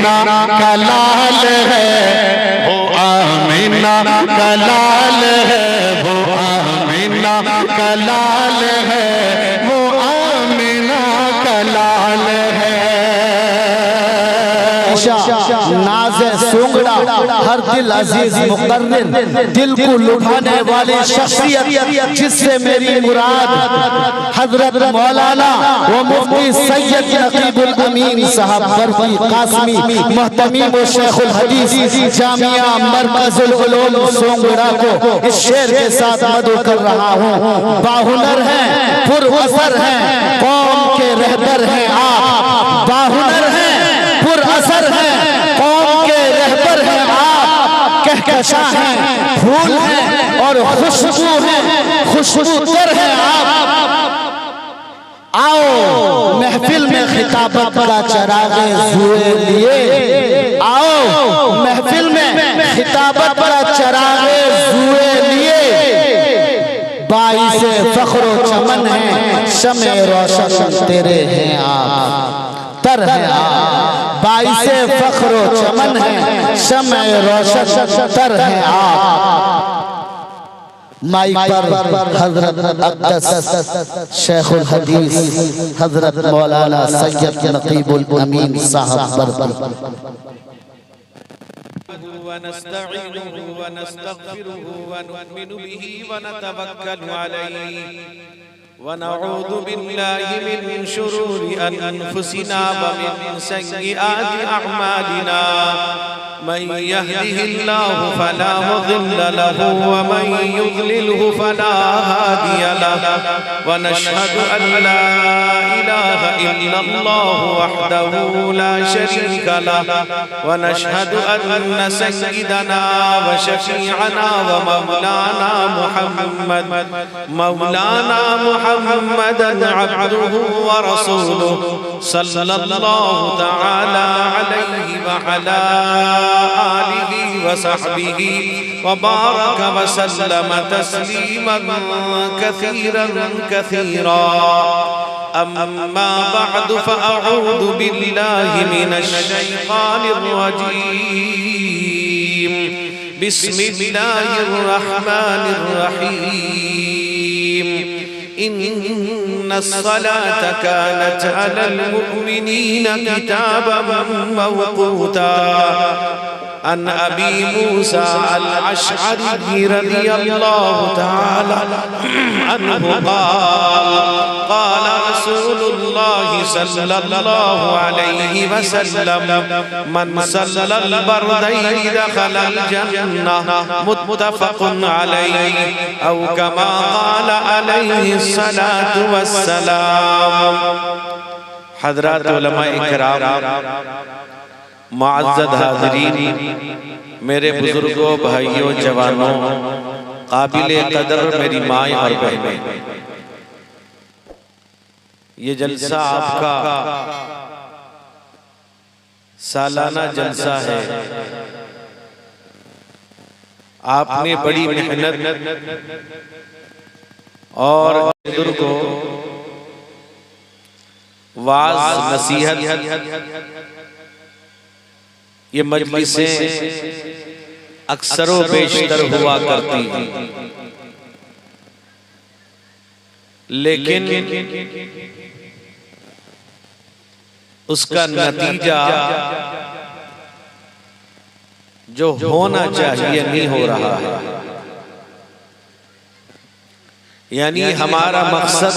आमिना का लाल है, वो आमिना का लाल है, वो आमिना का लाल है, वो आमिना का लाल है। नाज़े सोंगड़ा हर दिल अजीज मुकर्रिर, दिल को लुभाने वाली शख्सियत जिससे मेरी मुराद हजरत मौलाना व मुफ्ती सैयद नकीबुल अमीन साहब बरकी कासमी मुहतमीम व शेखुल हदीस जामिया मरकजुल उलूम सोंगड़ा को इस शेर के साथ मदू कर रहा हूँ। बाहुनर हैं, पुरअसर हैं, कौम के रहबर हैं आप। बाहुनर हैं, पुरअसर हैं, कौम के रहबर हैं आप। कहकशा हैं, फूल हैं और खुशबू हैं, खुशबूतर हैं आप। आओ महफिल में खिताबत का चरागे जुए लिए, आओ महफिल में खिताबत का चरागे जुए लिए। बाइसे फख्रो चमन है, शमे रोशन तेरे हैं आप, तर है आप। बाइसे फख्रो चमन है, शमे रोशन तर है आप। माइक पर हजरत अक़दस शेखुल हदीस हजरत मौलाना सैयद नकीबुल अमीन साहब बरकी। वनस्तईनुहु वनस्तगफिरुहु वनु'मिनु बिही वनतवक्कलु अलैहि वनऊज़ु बिल्लाहि मिन शुरूरि अनफुसिना व मिन सय्यिआति अअमालिना। मन यहदिहिल्लाहु फला मुज़िल्ल लहु व मन युज़लिल्हु फला हादिय लहु। व नशहदु अन ला इलाहा इल्लल्लाहु वहदहु ला शरीका लहु व नशहदु अन्न सय्यिदना व शफीअना व मौलाना मुहम्मदन अब्दुहु व रसूलुहु सल्लल्लाहु तआला अलैहि व अला आलिहि व सहबिहि व बारक व सल्लम तस्लीमन कसीरन कसीरा। अम्मा बअद फअऊज़ु बिल्लाहि मिनश शैतानिर रजीम। बिस्मिल्लाहिर रहमानिर रहीम। इन्नस्सलात कानत अलल मुमिनीना किताबन मौक़ूता। अन अबी मूसा अल-अशअरी रज़ियल्लाहु तआला अन्हु क़ाल रसूलुल्लाहि सल्लल्लाहु अलैहि वसल्लम मन सल्लल बरदैनि दखलल जन्नह मुत्तफ़क़ुन अलैहि औ कमा क़ाल अलैहि सलातु वस्सलाम। हज़रात उलमाए इकराम, मुअज़्ज़ज़ हाज़रीन, मेरे बुजुर्गों, भाइयों, जवानों, काबिले कदर मेरी माएँ और बहनें, ये जलसा आपका सालाना जलसा है। आपने बड़ी मेहनत और बुजुर्गों वाज़ नसीहत ये मजलिसें अक्सर व बेशतर हुआ करती हैं, लेकिन उसका नतीजा जो होना चाहिए नहीं हो रहा है। यानी हमारा मकसद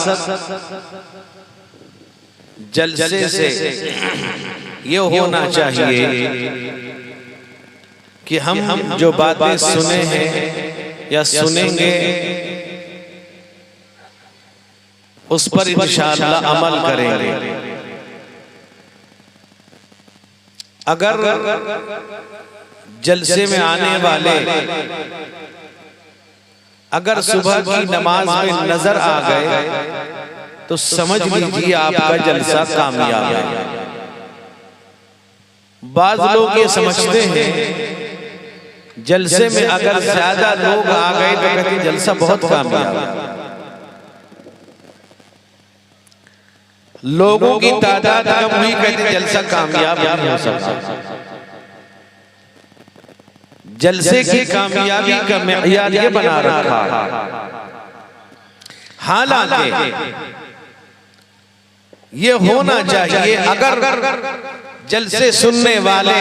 जलसे से ये होना चाहिए कि हम जो बातें सुने हैं या सुनेंगे उस पर इंशाअल्लाह अमल करेंगे। अगर जलसे में आने वाले अगर सुबह की नमाज में नजर आ गए तो समझ लीजिए आपका जलसा कामयाब है। बाज लोग ये समझते हैं जलसे में अगर ज्यादा लोग आ गए तो कहते हैं जलसा बहुत कामयाब है। लोगों की तादाद कम हुई कहते जलसा कामयाब नहीं हो सकता। जलसे की कामयाबी का मेयार ये बना रखा। हालांकि ये होना चाहिए अगर जलसे सुनने वाले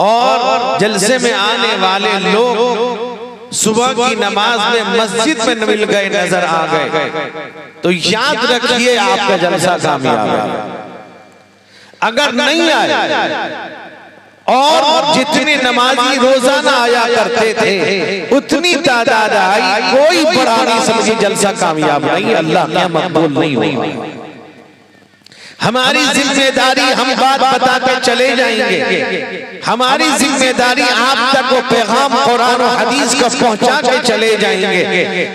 और जलसे में आने वाले लोग सुबह की नमाज में मस्जिद में मिल गए, नजर आ गए, तो याद रखिए आपका जलसा कामयाब है। अगर नहीं आए और जितने नमाजी रोजाना आया करते थे उतनी तादाद आई, कोई बड़ा नहीं समझी जलसा कामयाब नहीं, अल्लाह क्या मकबूल नहीं होगा। हमारी जिम्मेदारी, हम बात बता के चले जाएंगे, हमारी जिम्मेदारी आप तक वो पैगाम कुरान और हदीस का पहुंचा के चले जाएंगे।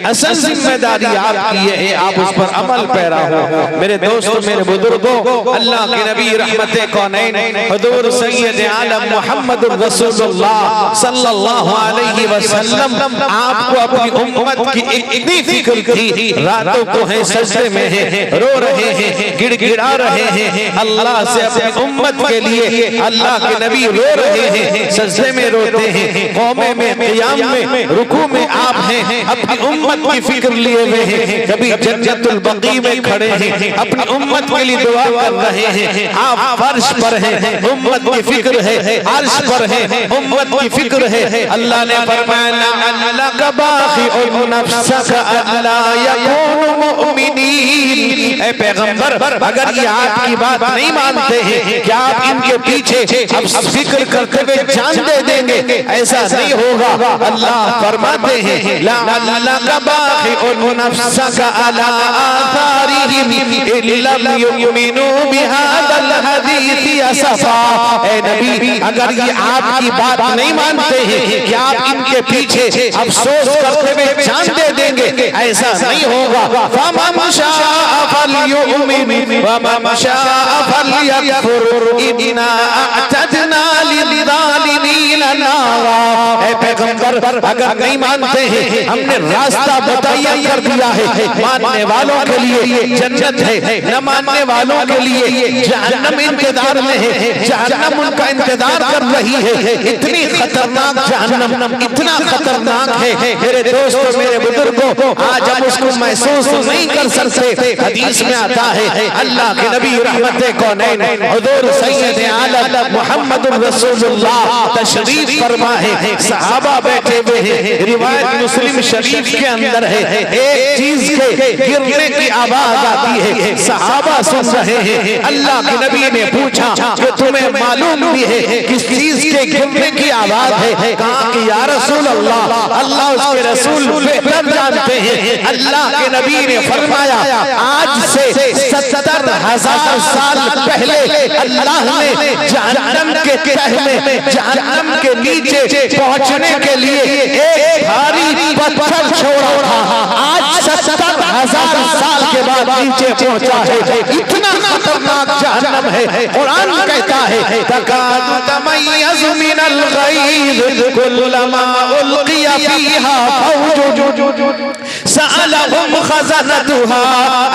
असल जिम्मेदारी आपकी है, आप उस पर अमल पैरा हो। मेरे दोस्तों, मेरे बुजुर्गों, अल्लाह के नबी रहमते कौनैन हुजूर सैयद आलम मुहम्मदुर रसूलुल्लाह सल्लल्लाहु अलैहि वसल्लम आपको अपनी उम्मत की इतनी फिक्र थी, रातों को है सजदे में है, रो रहे हैं, गिड़गिड़ा रहे हैं अल्लाह से अपनी उम्मत के लिए। अल्लाह के नबी रो रहे हैं, सजदे में रोते हैं, क़ौमे में, क़ियाम में, रुकू में आप हैं, अपनी उम्मत की फिक्र लिए हुए हैं। कभी जन्नतुल बकी में खड़े हैं, अपनी उम्मत के लिए दुआ कर रहे हैं। आप फर्श पर हैं, उम्मत की फिक्र है, अर्श पर हैं, उम्मत की फिक्र है। अल्लाह ने फरमाया अल्लाह का बाखिउन नफ्सका अल्ला यकूनु मुमिनीन। ऐ पैगंबर, अगर ये आपकी बात नहीं मानते हैं, क्या आप इनके पीछे अब फिक्र करते हुए जान दे देंगे? ऐसा नहीं होगा। अल्लाह फरमाते हैं लअल्लका बाखिउन नफ्सका अला आथारिहिम इल्लम युमिनू बिहादल हदीस असफा। ऐ नबी, अगर ये आपकी बात नहीं मानते हैं, क्या आप इनके पीछे अफसोस करते हुए जान दे देंगे? ऐसा नहीं होगा। फमन शाअ फलयुमिन वमन शाअ फलयकफुर इन्ना अअतदना लिज़ालिमीन नारा। ऐ पैगंबर, अगर नहीं मानते हैं, हमने रास्ता बताया कर दिया है। मानने वालों के लिए जन्नत है, न मानने वालों के लिए जहन्नम इंतजार में है, जहन्नम उनका इंतजार कर रही है। इतनी खतरनाक जहन्नम, इतना खतरनाक है मेरे दोस्तों, मेरे बुजुर्गों, आज हम उसको महसूस नहीं कर सकते। हदीस में आता है अल्लाह के नबी रहमते कौनैन हुजूर सैयद आलम मुहम्मदुर रसूलुल्लाह तशरीफ फरमा है, सहाबा बैठे हुए हैं। रिवायत मुस्लिम शरीफ के अंदर है, एक चीज के गिरने की आवाज आती है, सहाबा सुन रहे हैं। अल्लाह के नबी ने पूछा कि तुम्हें मालूम भी है किस चीज के गिरने की आवाज है? कहा कि या रसूल अल्लाह, अल्लाह उसके रसूल बेहतर जानते हैं। अल्लाह के नबी ने फरमाया आज से 70,000 साल पहले अल्लाह ने जहन्नम के तह में, जहन्नम के नीचे पहुंचने के लिए एक भारी पत्थर छोड़ा था। आज 70,000 साल के बाद नीचे पहुंचा है। इतना खतरनाक जहन्नम है। कुरान कहता है तकादु तमय्यज़ु मिनल गैज़ कुल्लमा उल्क़िया फ़ीहा फ़ौजुन सअलहुम ख़ज़नतुहा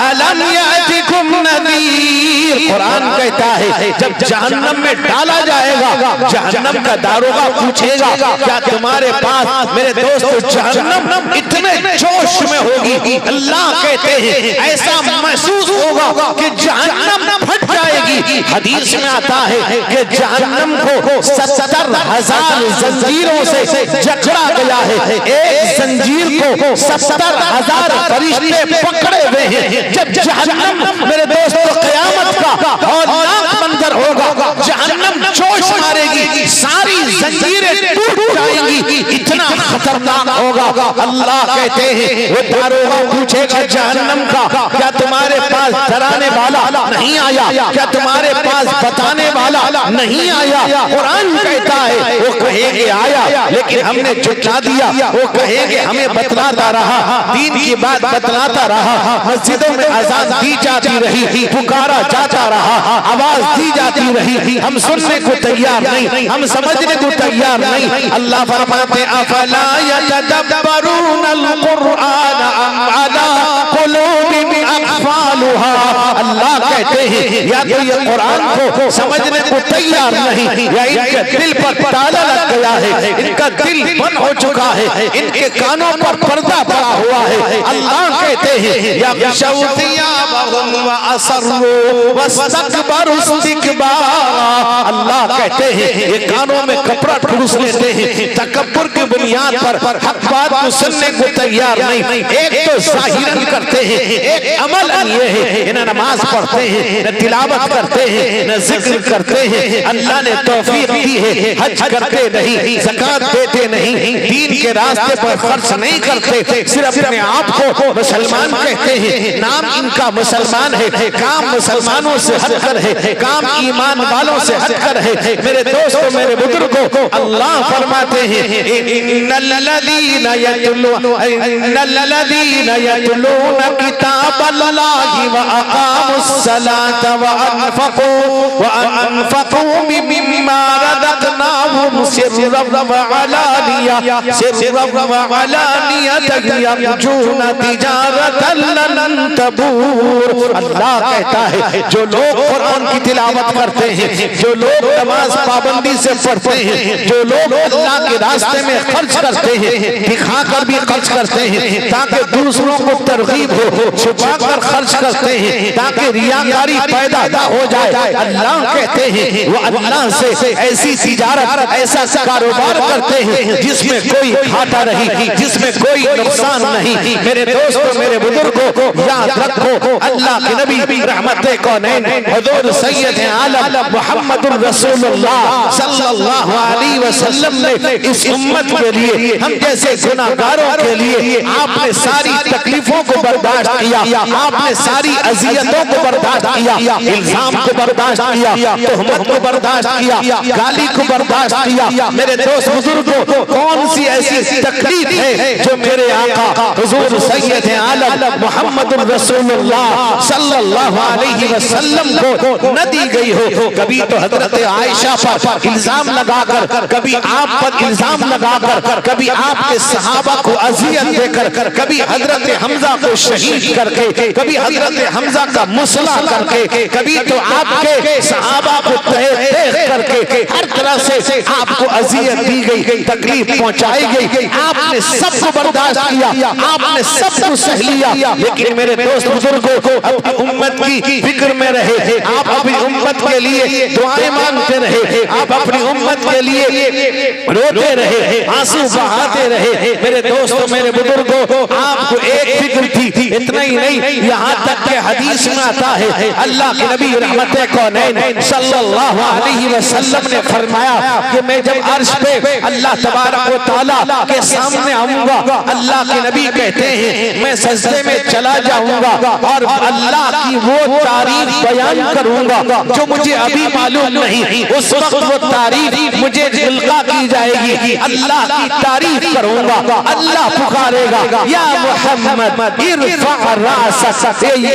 अलम यातिकुम नज़ीर। कुरान कहता है जब जहन्नम में डाला जाएगा, जहन्नम का दारोगा पूछेगा क्या तुम्हारे पास, मेरे दोस्त, जहन्नम इतने जोश में होगी, अल्लाह कहते हैं ऐसा महसूस होगा कि जहन्नम फट जाएगी। हदीस में आता है कि जहन्नम को 70,000 जंजीरों से जकड़ा गया है। एक जंजीर को 70,000 फरिश्ते पकड़े हुए हैं। जब जहन्नम, मेरे दोस्तों, क़यामत का औलाक मंजर होगा, जहन्नम जोश मारेगी, सारी जंजीरें टूट जाएंगी, इतना खतरनाक होगा। अल्लाह कहते हैं वो दारोगा पूछेगा जहन्नम का क्या तुम्हारे पास डराने वाला नहीं आया, क्या तुम्हारे पास बताने वाला नहीं आया? कुरान कहता है वो कहेंगे आया, लेकिन हमने झुठला दिया। वो कहेंगे हमें बतलाता रहा, दीन की बात बतलाता रहा, मस्जिदों में अज़ान दी जाती रही, पुकारा जाता रहा, आवाज दी जाती रही, हम सुनने को तैयार नहीं, हम समझने को तैयार नहीं। अल्लाह फरमाते अफला यतदब्बरून अल-कुरआन अम अला कुलूबिन अतफालुहा। अल्लाह कहते हैं या तो ये कुरान को समझने को तैयार नहीं, या इनके दिल पर ताला लग गया है, इनका दिल बंद हो चुका है, इनके कानों पर पर्दा पड़ा हुआ है। अल्लाह कहते हैं या अल्लाह कहते हैं ये कानों में कपड़ा ठूस लेते हैं, तकब्बुर की बुनियाद पर हक बात को सुनने को तैयार नहीं। एक तो जाहिरन करते हैं, एक अमल ये है, न नमाज पढ़ते हैं, न तिलावत करते हैं, न जिक्र करते हैं। अल्लाह ने तौफीक दी है, हज करते नहीं, ज़कात देते नहीं, दीन के रास्ते पर खर्च नहीं करते, सिर्फ अपने आप को मुसलमान कहते हैं। नाम इनका मुसलमान है, काम मुसलमानों से हटकर है, काम ईमान वालों से हटकर है। मेरे दोस्तों, मेरे बुजुर्गों, अल्लाह फरमाते हैं इन्नल्लज़ीना यतलूना किताबल्लाहि व अक़ामुस्सलाता व अनफ़क़ू मिम्मा रज़क़नाहुम सिर्रन व अलानियतन यरजूना तिजारतन लन तबूर। अल्लाह कहता है जो लोग कुरान की तिलावत करते हैं, जो लोग नमाज पाबंदी से पढ़ते हैं, जो लोग अल्लाह के रास्ते में खर्च करते हैं, दिखाकर भी खर्च करते हैं ताकि दूसरों को तरगीब हो, छुपाकर खर्च करते हैं ताकि रियाकारी पैदा न हो जाए। अल्लाह कहते हैं वो अल्लाह से ऐसी तिजारत, ऐसा कारोबार करते हैं जिसमें कोई घाटा नहीं, जिसमें कोई नुकसान नहीं। मेरे दोस्तों, मेरे बुजुर्गों, याद रखो अल्लाह के नबी रहमते कौनैन हुजूर सैयद आलम मुहम्मदुर रसूलुल्लाह सल्लल्लाहु अलैहि वसल्लम ने इस उम्मत के लिए, हम जैसे गुनाहगारों के लिए आपने सारी तकलीफों को बर्दाश्त किया, आपने सारी अजियतों को बर्दाश्त किया, इल्जाम को बर्दाश्त किया, तोहमत को बर्दाश्त किया, गाली को बर्दाश्त किया। मेरे दोस्त बुजुर्गों, कौन सी ऐसी तकलीफ है जो मेरे आका हुजूर सैयद आलम मुहम्मदुर रसूलुल्लाह सल्लल्लाहु अलैहि वसल्लम को न दी गई हो। कभी तो हजरत आयशा पर इल्जाम लगाकर, कभी आप पर इल्जाम लगाकर, कभी आपके सहाबा को अजियत देकर, कभी हजरत हमजा को शहीद करके, कभी हजरत हमजा का मुसला करके, कभी तो आपके सहाबा को तह करके हर तरह से आपको अजियत दी गई, तकलीफ पहुंचाई गई। आपने सबको बर्दाश्त किया, आपने सबको सह लिया, लेकिन मेरे दोस्त बुजुर्गों को अपनी उम्मत की फिक्र में रहे, आप अपनी उम्मत के लिए दुआएं मांगते रहे, आप अपनी उम्मत के लिए रोते रहे, आंसू बहाते रहे। मेरे दोस्तों, मेरे बुजुर्गों, आपको एक फिक्र थी, इतना ही नहीं, यहाँ तक के हदीस में आता है अल्लाह के नबी रहमते कौनैन सल्लल्लाहु अलैहि वसल्लम ने फरमाया कि मैं जब अर्श पे अल्लाह तबारक व तआला के सामने आऊंगा, अल्लाह के नबी कहते हैं मैं सजदे में चला जाऊंगा और अल्लाह की वो तारीफ बयान करूंगा जो मुझे अभी मालूम नहीं। उस वक्त वो तारीफ मुझे इल्का की जाएगी, अल्लाह की तारीफ करूंगा। अल्लाह पुकारेगा या मोहम्मद इरफा रासक, ये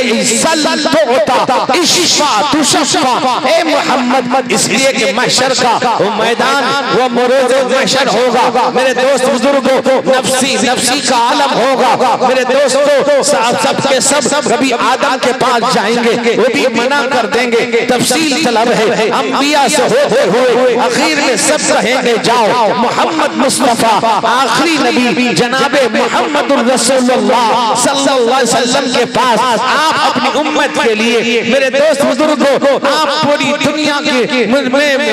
ए मोहम्मद, इसलिए कि महशर का वो मैदान, वो मोरोज महशर होगा। मेरे दोस्त बुजुर्गों, नफ्सी नफ्सी का आलम होगा। मेरे दोस्तों, सबके सब कभी आदम के पास जाएंगे, वो भी मना कर देंगे, तफसील तलब है। अंबिया से होते हुए आखिर में सब कहेंगे जाओ मोहम्मद मुस्तफा आखिरी नबी जनाबे मुहम्मदुर रसूलुल्लाह सल्लल्लाहु अलैहि वसल्लम के पास आप अपनी उम्मत के लिए, मेरे दोस्त बुजुर्गों, आप पूरी दुनिया के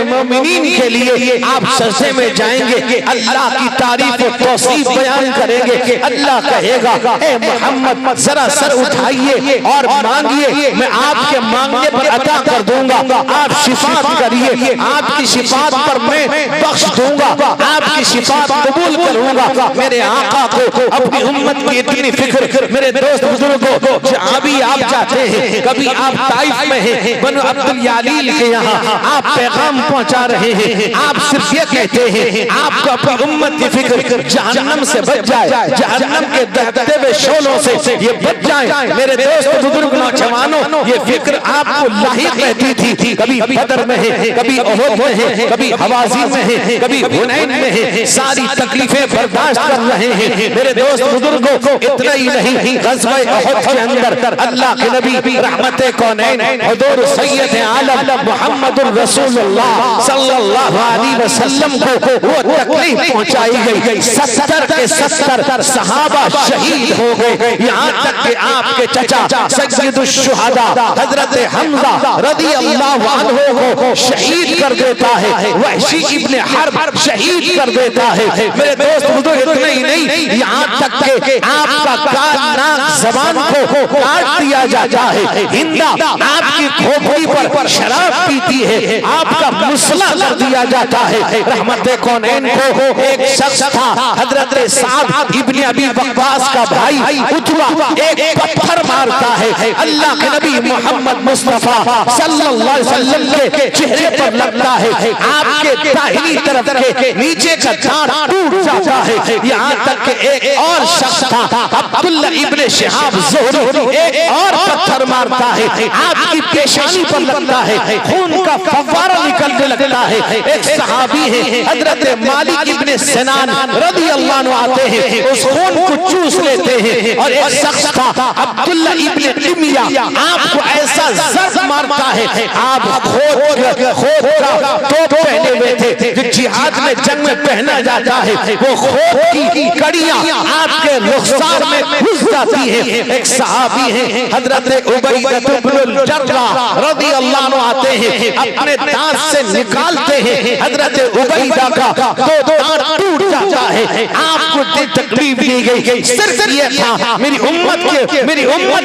मोमिनीन के लिए आप सजदे में जाएंगे, अल्लाह की तारीफ और तौसीफ बयान करेंगे। अल्लाह कहेगा ए मोहम्मद जरा सर उठाइए और मांगिए, मैं आपके मांगने पर अता कर दूंगा। आप शिफात करिए, आपकी शिफात पर मैं बख्श दूंगा, आपकी शिफात कबूल करूंगा। मेरे आका को अपनी उम्मत की इतनी फिक्र। मेरे दोस्त बुजुर्गों, जहाँ भी आप जाते हैं, कभी आप ताइफ में हैं, बनु अब्दुल यालील के यहाँ आप पैगाम पहुंचा रहे हैं। आप सिर्फ ये कहते हैं आपको अपनी उम्मत की फिक्र जहन्नम से बच जाए, जहन्नम के दहकते हुए शोलों से ये बच जाए। मेरे दोस्त बुजुर्ग नौजवानों, ये फिक्र आपको लाहिक रहती थी। कभी बदर में है, कभी उहद में है, कभी हवाज़िन में है, कभी हुनैन में है, सारी तकलीफें बर्दाश्त कर रहे हैं। मेरे दोस्त बुजुर्गों, इतना ही नहीं, ग़ज़वा उहद के अंदर अल्लाह के नबी रहमते कौनैन हुज़ूर सैयद आलम मुहम्मदुर रसूलुल्लाह सल्लल्लाहु अलैहि वसल्लम को वो तकलीफ पहुंचाई गई। 70 के 70 सहाबा शहीद हो गए। यहाँ तक कि आपके चचा सय्यदुश शुहदा हजरत हमजा रज़ियल्लाहु अन्हु को शहीद कर देता है। वहशी इब्ने हर्ब शहीद कर देता है। मेरे दोस्त बुजुर्ग, इतना ही नहीं, यहाँ तक कि आपका कान नाक ज़बान को काट दिया जाता है। हिंदा आपकी खोपड़ी पर शराब पीती है, आपका मुसला कर दिया जाता है। रहमते कौनैन को एक शख्स था हजरत साद इब्ने अबी वक्कास का भाई उतवा, एक पत्थर मारता है। अल्लाह के नबी मोहम्मद मुस्तफा सल्लल्लाहु अलैहि वसल्लम के चेहरे पर लगता है। आपके दाहिनी तरफ के नीचे का दांत टूट जाता है। यहाँ तक कि एक और शख्स था अब्दुल्ला इब्ने शिहाब ज़ुहरी, एक और पत्थर मारता है, आपकी पेशानी पर लगता है, खून का फव्वारा निकलने लगता है। एक सहाबी है हजरत मालिक इब्ने सिनान रज़ियल्लाहु अन्हु आते हैं, उस खून को चूस लेते हैं। और एक शख्स था अब्दुल्ला इब्ने तिमिया, आपको ऐसा ज़र्ब मारता है, आप खोद का तोप पहने हुए थे जो जिहाद में जंग में पहना जाता है, वो खोद की कड़ियां आपके रुखसार में घुस जाती है। एक सहाबी है हजरत उबैदा इब्नुल जर्राह रज़ियल्लाहु अन्हु आते हैं, अपने दांत से निकालते हैं, हजरत उबैदा का दो दांत टूट जाता है। आपको तकलीफ दी गई, सिर्फ ये था मेरी उम्मत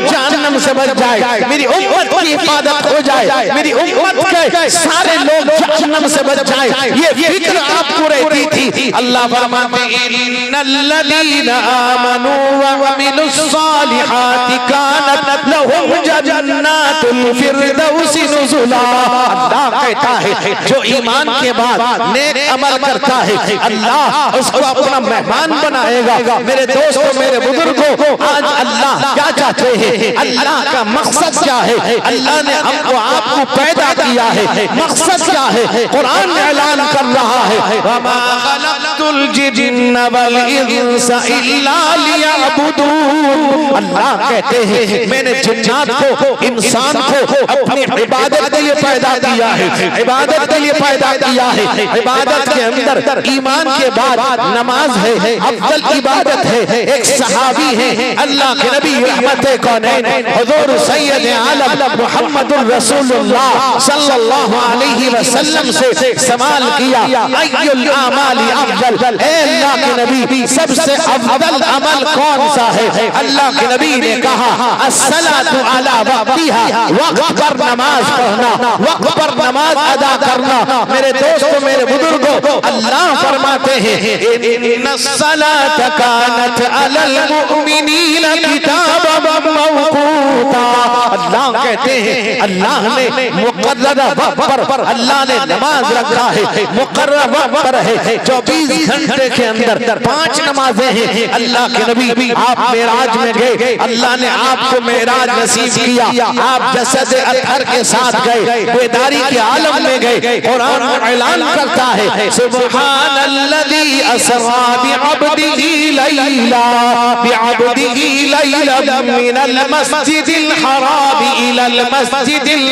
जहन्नम से बच जाए, मेरी उम्मत की हिफाजत हो जाए, मेरी उम्मत के सारे लोग जहन्नम से बच जाए, ये फिक्र आपको रहती थी। अल्लाह फरमाते इन्नल्लज़ीना आमनू व अमिलुस्सालिहाति कानत लहुम जन्नातुल फिरदौसी नुज़ुला। अल्लाह कहता है जो ईमान के बाद नेक अमल करता है, अल्लाह उसको अपना मेहमान बनाएगा। मेरे दोस्तों, मेरे बुजुर्गों, आज अल्लाह क्या चाहते हैं? अल्लाह का मकसद क्या है? अल्लाह ने हमको आपको पैदा किया है, मकसद क्या है? कुरान ऐलान कर रहा है वमा खलक़तुल जिन्ना वल इंसा इल्ला लियअबुदून। अल्लाह कहते हैं मैंने जिन्नात को, इंसान को अपनी इबादत के लिए पैदा किया है, इबादत के लिए पैदा किया है। इबादत के अंदर ईमान के बाद नमाज है, अफजल इबादत है। एक सहाबी है अल्लाह के नबी रहमते कौनैन हुजूर सैयद आलम मुहम्मदुर रसूलुल्लाह सल्लल्लाहु अलैहि वसल्लम से सवाल किया अय्युल आमाली अफजल, ए अल्लाह के नबी सबसे अफजल अमल कौन सा है? अल्लाह के नबी ने कहा अस्सलातु अला वक्तिहा, वक्त पर नमाज पढ़ना, वक्त पर नमाज अदा करना। मेरे दोस्तों, मेरे बुजुर्गों, अल्लाह फरमाते हैं इन्नस्सलात कानत अलल मुमिनीना किताबन मौक़ूता। अल्लाह कहते हैं अल्लाह ने मुकर्रर वक्त पर अल्लाह ने नमाज रखा है, मुकर्रर वक्त पर है। 24 घंटे के अंदर 5 नमाजें हैं। अल्लाह के नबी आप मेराज में गए, अल्लाह ने आपको मेराज नसीब किया, आप जसद अतहर के साथ गए, बेदारी के आलम में गए। कुरान ऐलान करता है सुब्हानल्लज़ी असरा बिअब्दिही लैला मिनल मस्जिदिल हराम इलल मस्जिदिल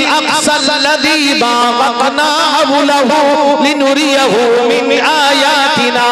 अक़सा अल्लज़ी बारकना हवलहु लिनुरियहु मिन आयातिना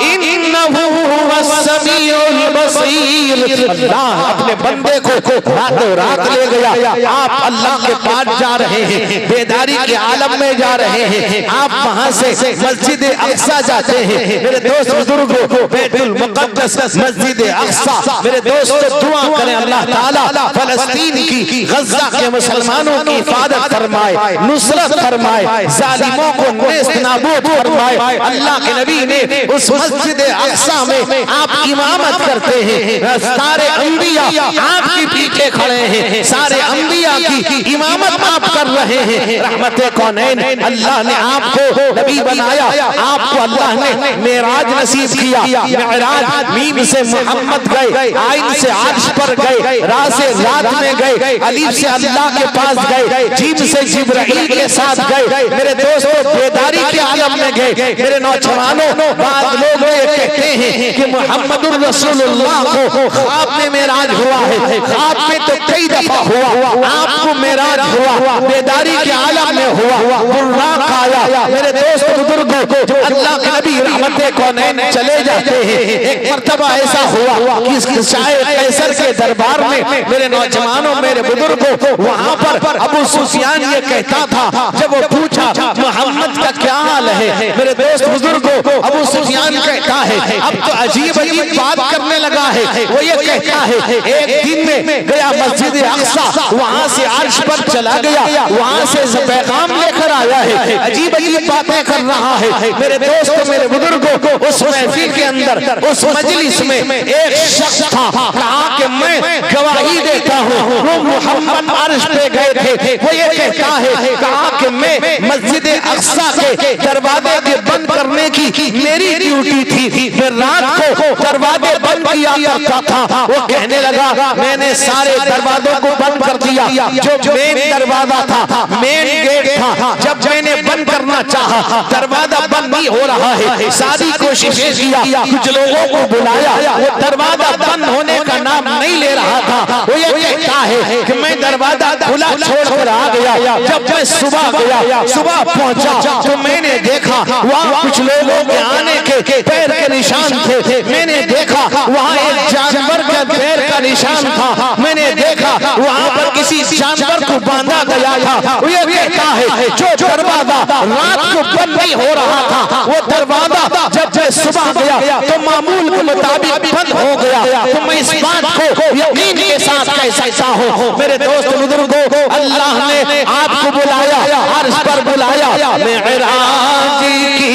इन्नहु हुवस समीउल बसीर। अल्लाह अपने बंदे को रातों रात ले गया। आप अल्लाह के पास जा रहे हैं, बेदारी के आलम में जा रहे हैं, आप वहां से मस्जिद अक्सा जाते हैं। मेरे दोस्त बुजुर्गों, बैतुल मुक़द्दस मस्जिद अक्सा, मेरे दोस्त दुआ करें अल्लाह ताला फलस्तीन की, गज़ा के मुसलमानों की हिफाजत फरमाए, नुसरत फरमाए, जालिमों को नेस्त नाबूद फरमाए। अल्लाह के नबी ने उस मस्जिद अक्सा में आप इमामत करते हैं, सारे अंबिया आपके पीछे खड़े हैं, सारे अंबिया की इमामत आप कर रहे हैं। रहमते कौनैन, अल्लाह ने आपको नबी बनाया, आपको अल्लाह ने मेराज नसीब किया। मेराज मीम से मोहम्मद गए, आइन से अर्श पर गए, रा से रात में गए, अलीफ से अल्लाह के पास गए, जीम से जिब्राइल के साथ गए। मेरे दोस्तों, बेदारी के आलम में गए। मेरे नौजवानों, बाद लोग ये कहते हैं कि मुहम्मदुर रसूलुल्लाह को ख्वाब में मेराज हुआ है। ख्वाब में तो कई दफा हुआ, आपको मेराज हुआ, बेदारी के आलम में हुआ, बुर्राक आया। मेरे दोस्त बुजुर्गों, जो अल्लाह के नबी रहमते कौनैन चले जाते हैं, एक मर्तबा ऐसा हुआ कि शायद कैसर के दरबार में मेरे नौजवानों, मेरे बुजुर्गों, वहां पर अबू सुफियान ये कहता था, जब वो पूछा मोहम्मद का क्या हाल है, मेरे दोस्त बुजुर्गों, अबू सुफियान कहता है अब तो अजीब अजीब बात करने लगा है। वो ये कहता है एक दिन में गया मस्जिद अक्सा, वहां से अर्श पर चला गया, वहां से पैगाम लेकर आया है, अजीब अजीब बातें कर रहा है। मेरे दोस्तों, मेरे बुजुर्गों, उस महफिल के अंदर, उस मजलिस में एक शख्स था, कहा कि मैं गवाही देता हूँ वो मोहम्मद अर्श पे गए थे। वो ये कहता है, कहा कि मैं मस्जिद अक्सा के दरवाजे के बंद करने की मेरी ड्यूटी थी, मैं रात को दरवाजे बंद किया करता था। वो कहने लगा मैंने सारे दरवाजों को बंद कर दिया, जो मेन दरवाजा था, मेन गेट था, जब मैंने बंद करना चाहा दरवाजा बंद नहीं हो रहा है। सारी कोशिशें किया, कुछ लोगों को बुलाया, वो दरवाजा बंद होने का नाम नहीं ले रहा था। वो ये कहता है कि मैं दरवाजा खुला छोड़कर आ गया। जब मैं सुबह गया, सुबह पहुंचा तो मैंने देखा वहाँ कुछ लोगों के आने के पैर के निशान थे। मैंने देखा वहाँ एक जानवर के पैर का निशान था। मैंने देखा वहाँ पर किसी जानवर को बांधा गया था। वो ये कहता है जो दरवाजा रात को बंद नहीं हो रहा था, वो दरवाजा जब मैं सुबह गया तो मामूल के मुताबिक बंद हो गया। तो मैं इस बात को यकीन के साथ कह सकता हूँ। मेरे दोस्त बुजुर्गों, अल्लाह ने आपको बुलाया, अर्श पर बुलाया। मेराज की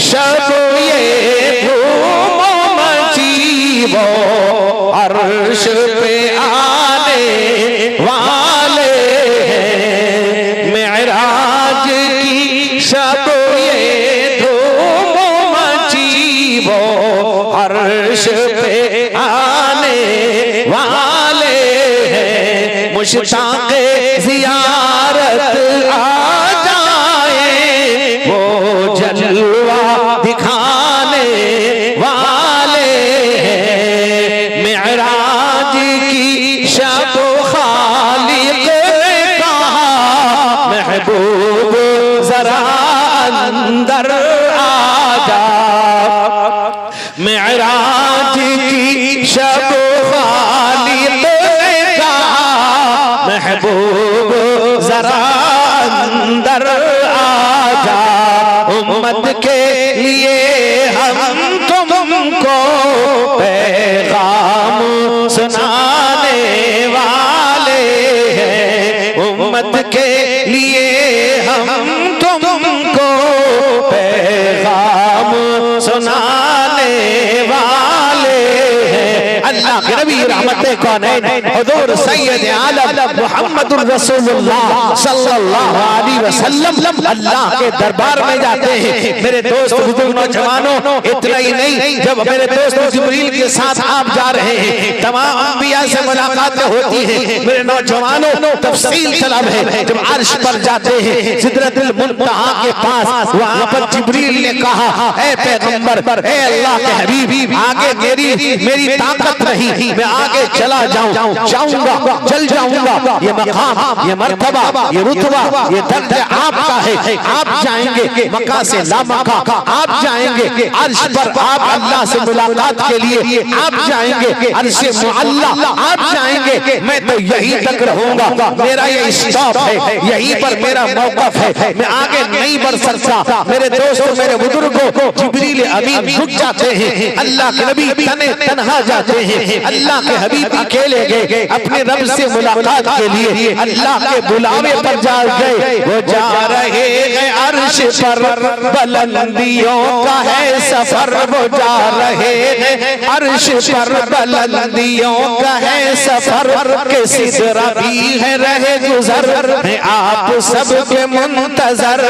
शब ये धूम मची, वो अर्श पे आने वाले हैं। मेराज की शब ये धूम मची, वो अर्श पे आने वाले हैं। मुश्ताक़े ज़ियारत आ जाए, वो जलवा दिखाने वाले हैं। मेराज की शब खालिक ने कहा, महबूब जरा अंदर आ जा। मेराज की शब खालिक ने कहा, महबूब जरा अंदर आ जा। उम्मत के लिए हम तुमको पैगाम सुनाने वाले हैं। उम्मत के लिए हम तुमको पैगाम सुनाने वाले हैं। अल्लाह के नबी रहमते कौनैन हुजूर सैयद आलम मुहम्मदुर रसूलुल्लाह सल्लल्लाहु अलैहि वसल्लम अल्लाह के दरबार में जाते हैं। मेरे दोस्त बुजुर्ग नौजवानों, इतना ही नहीं, जब मेरे दोस्त जिब्रील के साथ आप जा रहे हैं, तमाम अंबिया से मुलाकातें होती हैं। मेरे नौजवानों, तफसील तलब है, जब अर्श पर जाते हैं, सिदरतुल मुंतहा के पास, वहां पर जिब्रील ने कहा, ऐ पैगंबर, ऐ अल्लाह के हबीब, आगे मेरी ताकत नहीं, मैं आगे चला जाऊंगा, चल जाऊंगा। ये मकाम, ये मर्तबा, ये रुतबा, ये दर्द आपका है। आप जाएंगे मक्का से ला मक्का, आप जाएंगे अर्श पर, आप अल्लाह से मुलाकात के लिए आप जाएंगे अर्श मुअल्ला, आप जाएंगे। मैं तो यहीं तक रहूंगा, मेरा ये स्टॉप है, यहीं पर मेरा मौकफ है, मैं आगे नहीं बढ़ सकता। मेरे दोस्तों, मेरे बुजुर्गों, जिब्रील अमीन रुक जाते हैं, अल्लाह के नबी तने तन्हा जाते हैं, अल्लाह के हबीब अकेले गए अपने रब से मुलाकात के लिए, अल्लाह के बुलावे पर जा गए। वो जा रहे हैं अर्श पर, बुलंदियों का है सफर। वो जा रहे हैं अर्श पर, बुलंदियों का है सफर। के सिदरा भी है रहे गुजर, है आप सबके मुंतजर।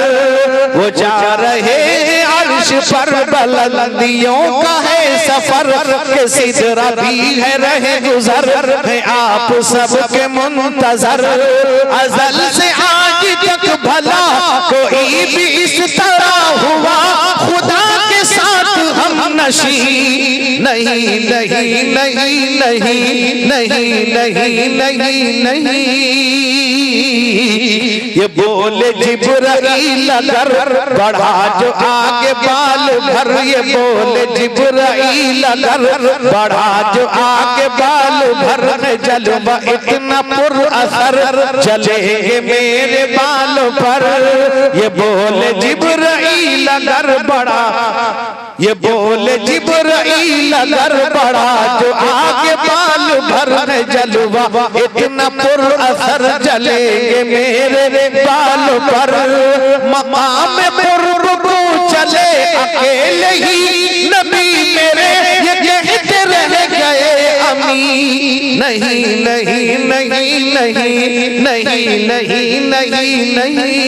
वो जा रहे हैं अर्श पर, बुलंदियों का है सफर। के सिदरा भी है रहे गुजर, है आप सबके मुंतजर। अज़ल से आज तक भला कोई भी इस तरह हुआ, खुदा के साथ हम नशी नहीं नहीं नहीं नहीं नहीं नहीं नहीं। ये बोले जिब्राईल अगर बढ़ा जो आगे बाल भर, ये बोले जिब्राईल अगर बढ़ा जो आगे बाल भर। जलवा इतना पुर असर चलेंगे मेरे बाल पर। ये बोले जिब्राईल अगर बढ़ा, ये बोले जिब्राईल अगर बढ़ा जो आगे बाल भर। जलवा इतना पुर असर चलेंगे मेरे बाल पर। मकाम पुररुकू चले अकेले ही नबी मेरे, ये कहते रह गए अमी नहीं नहीं नहीं नहीं नहीं नहीं नहीं नहीं।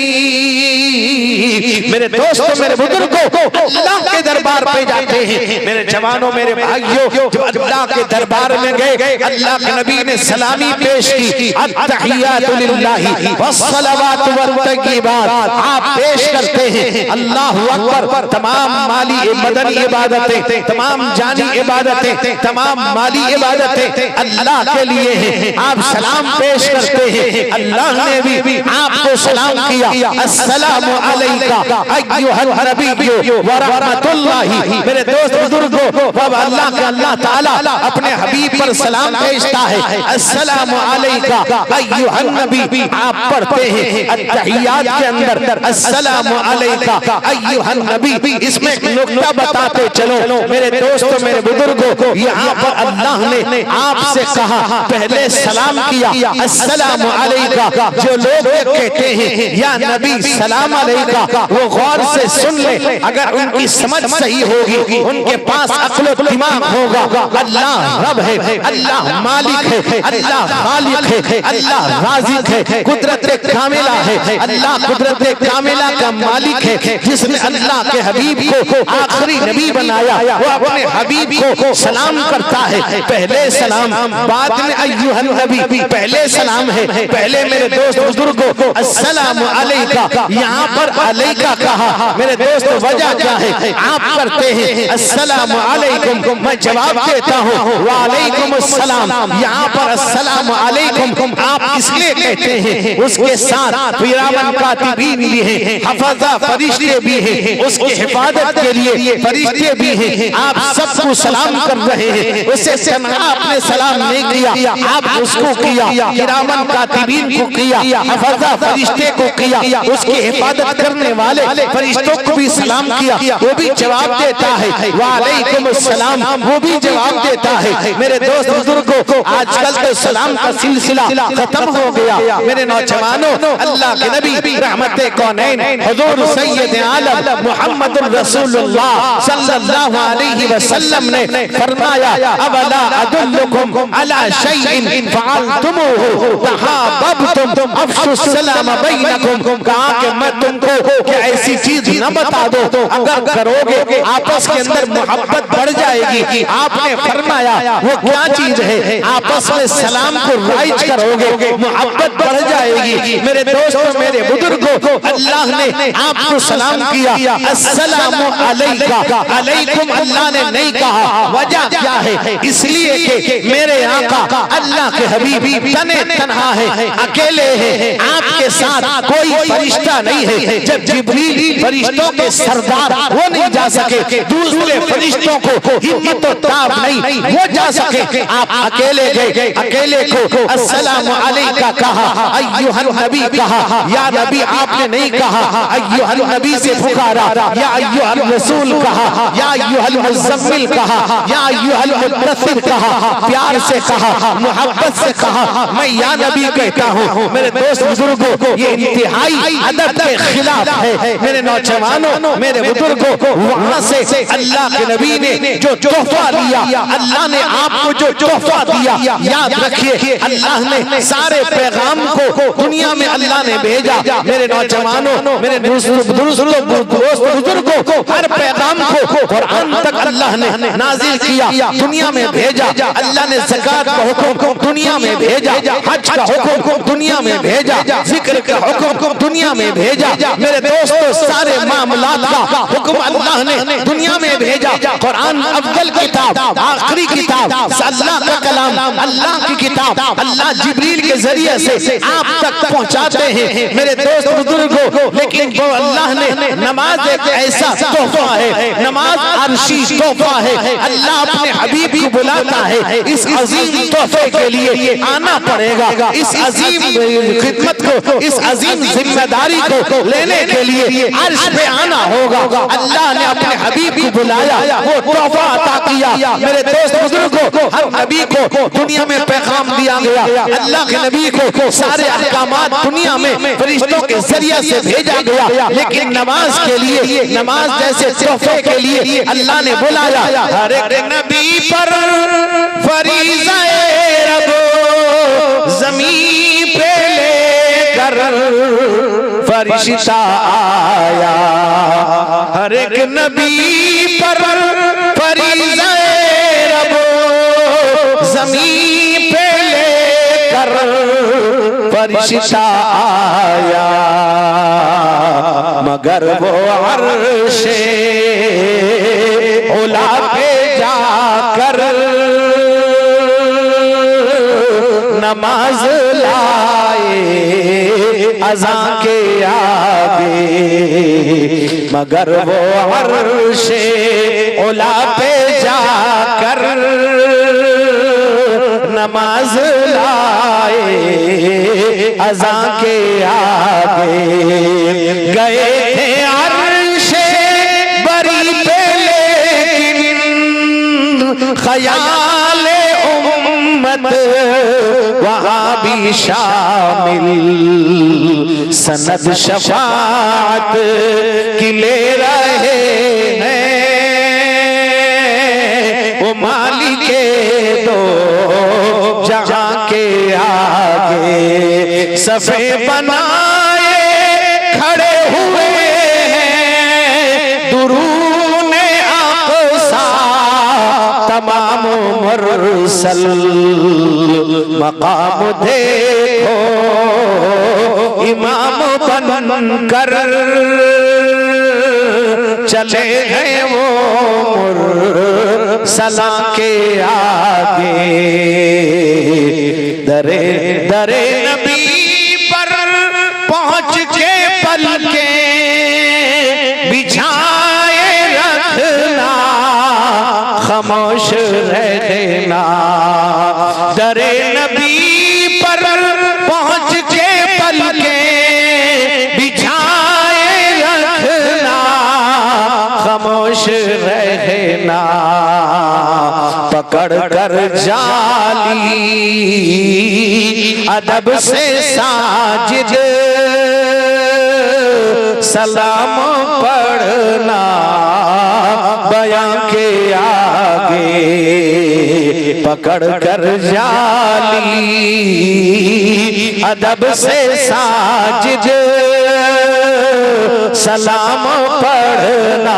मेरे दोस्तों, मेरे बुजुर्गों, अल्लाह के दरबार पे जाते हैं। मेरे जवानों, मेरे भाइयों, जो अल्लाह के दरबार में गए, अल्लाह के नबी ने सलामी पेश की। अत्तहियातु लिल्लाहि वस्सलावातु वत्तय्यिबात आप पेश करते हैं। अल्लाहु अकबर। तमाम माली मदनी इबादतें, तमाम जानी इबादतें, तमाम माली इबादतें अल्लाह के लिए हैं। आप सलाम पेश करते हैं। अल्लाह ने भी आपको सलाम किया। अस्सलामु अलैका अय्युहन नबिय्यु व रहमतुल्लाहि। मेरे दोस्त बुजुर्गों, अब अल्लाह ताला अपने हबीब पर सलाम भेजता है। अस्सलामु अलैका अय्युहन नबी आप पढ़ते हैं अत्तहियात के अंदर अस्सलामु अलैका अय्युहन नबी। इसमें एक नुक्ता बताते चलो मेरे दोस्तों, मेरे बुजुर्गों, यहाँ पर अल्लाह ने आपसे कहा, पहले सलाम किया अस्सलामु अलैका। जो लोग कहते हैं या नबी सलाम अलैका, वो गौर से सुन ले। अगर उनकी समझ सही होगी, उनके पास अक्ल दिमाग होगा। अल्लाह रब है, अल्लाह मालिक है, अल्लाह खालिक है, अल्लाह राज़िक है, कुदरत कामिला है। अल्लाह कुदरत कामिला का मालिक है, जिसने अल्लाह के हबीब को आखिरी नबी बनाया। वो अपने हबीब को सलाम करता है। पहले सलाम, बाद में अय्युहन नबी। पहले सलाम है, पहले मेरे दोस्त बुजुर्गों अस्सलामु अलैका। यहाँ पर अलैका कहा, मेरे दोस्त वजह क्या है? आप करते हैं अस्सलामु अलैकुम, मैं जवाब देता हूँ वालेकुम अस्सलाम। यहाँ पर अस्सलामु अलैकुम आप इसलिए कहते हैं, उसके साथ किरामन कातिबीन भी हैं, हफ़ज़ा फरिश्ते भी हैं, उसकी हिफाजत के लिए फरिश्ते भी हैं। आप सबको सलाम कर रहे हैं। उससे आपने सलाम नहीं किया, आप उसको किया, किरामन कातिबीन को किया, हफ़ज़ा फरिश्ते को किया, उसकी हिफाजत करने वाले फरिश्तों को भी सलाम किया। वो भी जवाब देता है वालेकुम अस्सलाम, वो भी जवाब देता है। मेरे दोस्त बुजुर्गों, आजकल तो सलाम का सिलसिला खत्म हो गया। मेरे नौजवानों, अल्लाह के नबी रहमते कौनैन हुजूर सैयद आलम मुहम्मदुर रसूलुल्लाह सल्लल्लाहु अलैहि वसल्लम ने फरमाया, अवला अदुल्लुकुम अला शैइन फअलतुमूहु तहाब्बतुम अफ्शु सलाम बैनकुम। कहा कि मैं तुमको क्या ऐसी चीज न बता दो, अगर करोगे आपस के अंदर मोहब्बत बढ़ जाएगी। आपने फरमाया वो क्या चीज है? आपस में सलाम को राइज करोगे, मोहब्बत बढ़ जाएगी। मेरे दोस्तों, मेरे बुजुर्गों, अल्लाह ने आपको सलाम किया, अस्सलामु अलैका, अलैकुम अल्लाह ने नहीं कहा। वजह क्या है? इसलिए कि मेरे आका अल्लाह के हबीब तने तन्हा है, अकेले है, आपके साथ कोई फरिश्ता नहीं है। जब जिब्रील फरिश्तों के सरदार वो नहीं जा सके, दूसरे फरिश्तों को हिम्मत और ताब नहीं वो जा सके, आप अकेले गए। अकेले को अस्सलामु अलैका कहा, अय्युहन नबी कहा, या नबी आपने नहीं कहा, अय्युहल नबी से पुकारा, या अय्युहल रसूल कहा, या अय्युहल मुज़म्मिल कहा, या अय्युहल मुद्दस्सिर कहा, प्यार से कहा, मोहब्बत से कहा। मैं या नबी कहता हूँ। मेरे दोस्त बुजुर्गों, ये इंतहाई अदब के खिलाफ है। मेरे नौजवानों, मेरे बुजुर्गों, वहाँ से अल्लाह के नबी ने जो तोहफा दिया, अल्लाह ने आपको जो तोहफा दिया, याद रखिए अल्लाह ने सारे पैगाम को दुनिया में अल्लाह ने भेजा। मेरे नौजवानों, मेरे दोस्त बुजुर्गों को हर पैगाम को कुरान तक अल्लाह ने नाजिल किया, दुनिया में भेजा। अल्लाह ने ज़कात का हुक्म दुनिया में भेजा, हज का हुक्म दुनिया में भेजा, जिक्र का हुक्म दुनिया में भेजा। मेरे दोस्तों, सारे मामलात का हुक्म अल्लाह ने दुनिया में भेजा। कुरान अफजल किताब, आखिरी किताब, अल्लाह का कलाम, अल्लाह की किताब, अल्लाह जिब्रील के जरिए से आप तक पहुंचाते हैं। मेरे दोस्त बुजुर्गों, लेकिन वो अल्लाह ने नमाज एक ऐसा तोहफा है, नमाज अर्शी तोहफा है। अल्लाह अपने हबीब को बुलाता है। इस अजीम तोहफे के लिए आना पड़ेगा, इस अजीम खिदमत को, इस अजीम जिम्मेदारी को लेने के लिए अर्श पे आना होगा। अल्लाह ने अपने हबीब को बुलाया, वो तोहफा अता किया। मेरे दोस्त बुजुर्गों, हर नबी को दुनिया में पैगाम दिया गया। अल्लाह के नबी को सारे अहकामात दुनिया में फरिश्तों के जरिए से भेजा गया, लेकिन नमाज के लिए, नमाज जैसे तोहफे के लिए अल्लाह ने बुलाया। हर एक नबी पर फरीज़ाए रब ज़मीन पे लेकर फरिश्ता आया। हर एक नबी पर फरीज़ाए रब ज़मीन पे लेकर फरिश्ता आया, मगर वो अर्शे उला पे जाकर नमाज लाए अज़ां के आगे, मगर वो अर्शे उला पे जाकर नमाज लाए अज़ां के आगे। गए थे अर्शे बरी पे लेकिन ख्याले उम्मत वहाँ भी शामिल, सनद शफाअत की ले रहे हैं वो मालिके दो जहां के आगे। सफे बनाए खड़े हुए हैं दुरूने अक़सा, तमाम मुरसल मकाम देखो इमाम बन कर चले हैं वो मुरसला के आगे। दरे दरे नबी पर पहुंच के पलके बिछाए रखना, खामोश रहना। दरे नबी पर पहुंच के पलके बिछाए रखना, खामोश रहना। पकड़ कर जाली अदब से साजिद सलाम पढ़ना बयां के आगे। पकड़ कर जाली अदब से साजिद सलाम पढ़ना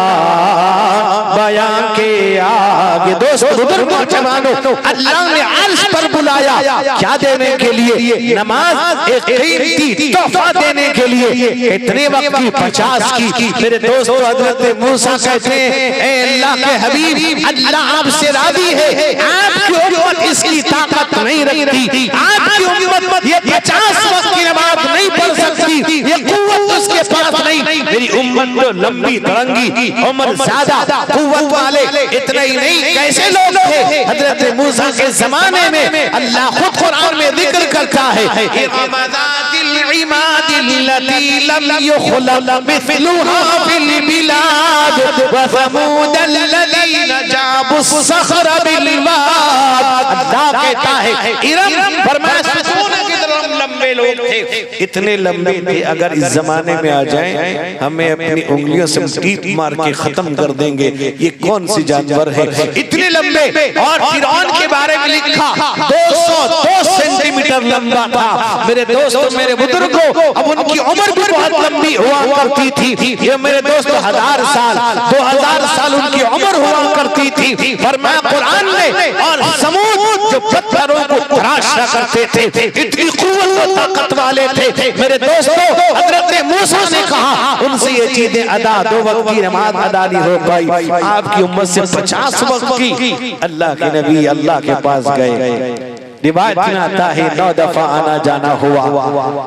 बयां के आगे। दोस्तों बुजुर्गों जवानों, अल्लाह ने अर्श पर बुलाया क्या देने के लिए? नमाज एक कीमती तोहफा देने के लिए। इतने वक्त की 50 की। मेरे दोस्तों हजरत मूसा कहते हैं ए अल्लाह के हबीब, अल्लाह आपसे राजी है, आपकी उम्मत इसकी ताकत नहीं रखती, आपकी उम्मत ये 50 वक्त की नमाज नहीं पढ़ सकती, ये कुव्वत उसके पास नहीं। मेरी उम्मत तो लंबी तरंगी उम्र ज्यादा कुव्वत वाले, इतना ही नहीं कैसे लोग थे हजरत मूसा के जमाने में। अल्लाह खुद कुरान में जिक्र करता है अल्लाह कहता है इरम लंबे लोग थे, इतने लंबे थे अगर इस जमाने में आ जाएं हमें अपनी उंगलियों से टीप मार के खत्म कर देंगे। ये कौन सी जानवर है इतने लंबे? और फिरौन के बारे में लिखा 202 सेंटीमीटर लंबा था। मेरे दोस्तों मेरे बुजुर्गों, अब उनकी उम्र भी बहुत लंबी हुआ करती थी। ये मेरे दोस्तों 1000 साल 2000 साल उनकी उम्र हुआ करती थी। फरमाया कुरान में, और समूद जो पत्थरों को तराशा करते थे, इतनी कुव्वत और ताकत वाले थे। मेरे दोस्तों हजरत मूसा ने कहा उनसे ये चीजें अदा 2 वक्त की नमाज अदा नहीं हो पाई, आपकी उम्मत से 50 वक्त की। अल्लाह के नबी अल्लाह के पास गए। रिवायत में आता है 9 दफा आना जाना हुआ।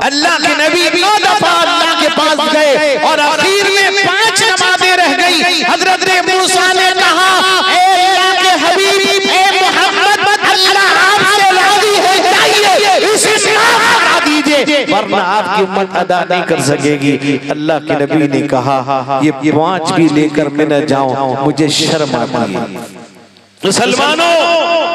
अल्लाह के नबी 9 दफा अल्लाह के पास गए और आखिर में 5 नमाजें रह गई। हजरत मूसा ने कहा ए अल्लाह के हबीब, ए मोहम्मद, अल्लाह आपसे राजी है, जाइए इसे करा दीजिए वरना आपकी उम्मत अदा नहीं कर सकेगी। अल्लाह के नबी ने कहा ये 5 भी लेकर मैं न जाऊं, मुझे शर्म आती है। मुसलमानों,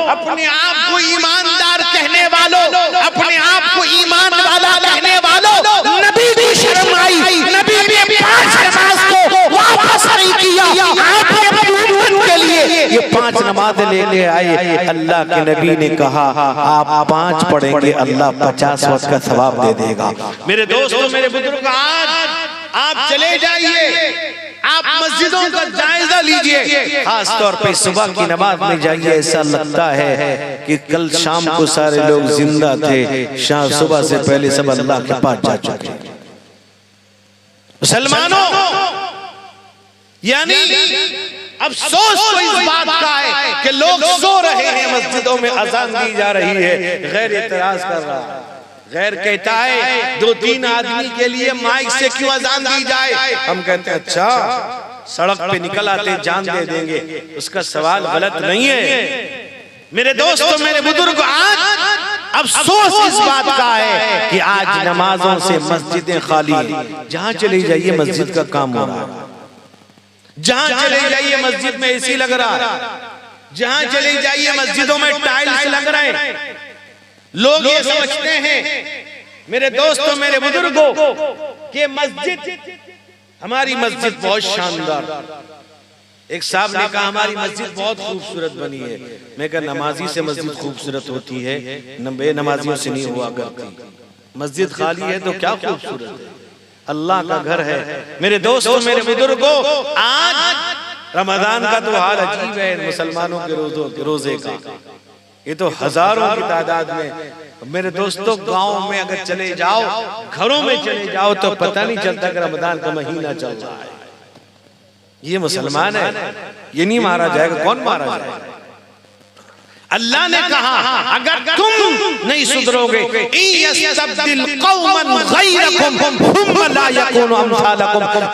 अपने आप को ईमानदार कहने वालों, अपने आप को ईमान वाला कहने वालों, नबी की शर्म आई। नबी ने 5 नमाज को वापस नहीं किया, आपने अपनी उम्मत के लिए ये 5 नमाज लेके आए। अल्लाह के नबी ने कहा आप 5 पढ़ेंगे, अल्लाह 50 वक्त का सवाब दे देगा। मेरे दोस्तों मेरे बुजुर्ग, आज आप चले जाइए, आप मस्जिदों का जायजा लीजिए, खास तौर पे सुबह की नमाज में जाइए। ऐसा लगता है कि कल शाम को सारे लोग जिंदा थे, शाम सुबह से पहले सब अल्लाह के पास जा चुके। मुसलमानों, यानी अफसोस तो इस बात का है कि लोग सो रहे हैं, मस्जिदों में अजान दी जा रही है, गैर एतराज कर रहा है। गैर कहता है 2-3 आदमी के लिए माइक से क्यों अजान दी जाए? हम कहते हैं अच्छा सड़क पे निकल आते जान दे देंगे, उसका सवाल गलत नहीं है। मेरे दोस्तों मेरे बुजुर्ग, आज अफसोस इस बात का है कि आज नमाजों से मस्जिदें खाली। जहां चले जाइए मस्जिद का काम हो रहा है, जहां चले जाइए मस्जिद में एसी लग रहा है, जहां चले जाइए मस्जिदों में टाइल्स लग रहे हैं। लोग ये समझते हैं मेरे दोस्तों मेरे बुजुर्गों कि मस्जिद, हमारी मस्जिद बहुत शानदार। एक साहब ने कहा हमारी मस्जिद बहुत खूबसूरत बनी है। मैं कहा नमाजी से मस्जिद खूबसूरत होती है, बेनमाजियों से नहीं हुआ करती। मस्जिद खाली है तो क्या खूबसूरत है, अल्लाह का घर है। मेरे दोस्तों मेरे बुजुर्गों, आज रमजान का तो हाल अजीब है मुसलमानों के रोजे का। ये तो हजारों की तादाद में। मेरे दोस्तों गांव में अगर चले जाओ, घरों में चले जाओ तो पता नहीं चलता कि रमजान का महीना चल रहा है। ये मुसलमान है, ये नहीं मारा जाएगा, कौन मारा जाएगा? अल्लाह ने कहा अगर तुम नहीं सुधरोगे,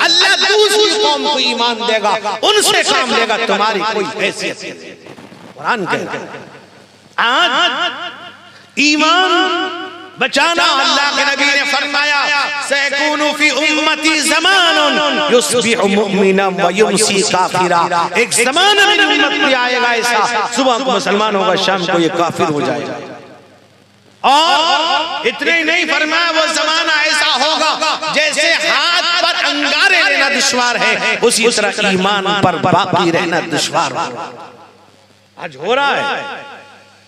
अल्लाह दूसरी कौम को ईमान देगा, उनसे काम लेगा, तुम्हारी कोई हैसियत नहीं। कुरान कहता है आज ईमान बचाना। अल्लाह के नबी ने फरमाया सयकूनु फी उम्मती ज़मानुन युस्बिहु मुमिनन व युमसी काफिरा। एक ज़माना मेरी उम्मत में आएगा ऐसा, सुबह को मुसलमान होगा, शाम को ये काफिर हो जाएगा। और इतने ही नहीं फरमाया वो ज़माना ऐसा होगा जैसे हाथ पर अंगारे लेना दुश्वार है, उसी तरह ईमान पर बाकी रहना दुश्वार होगा। आज हो रहा है,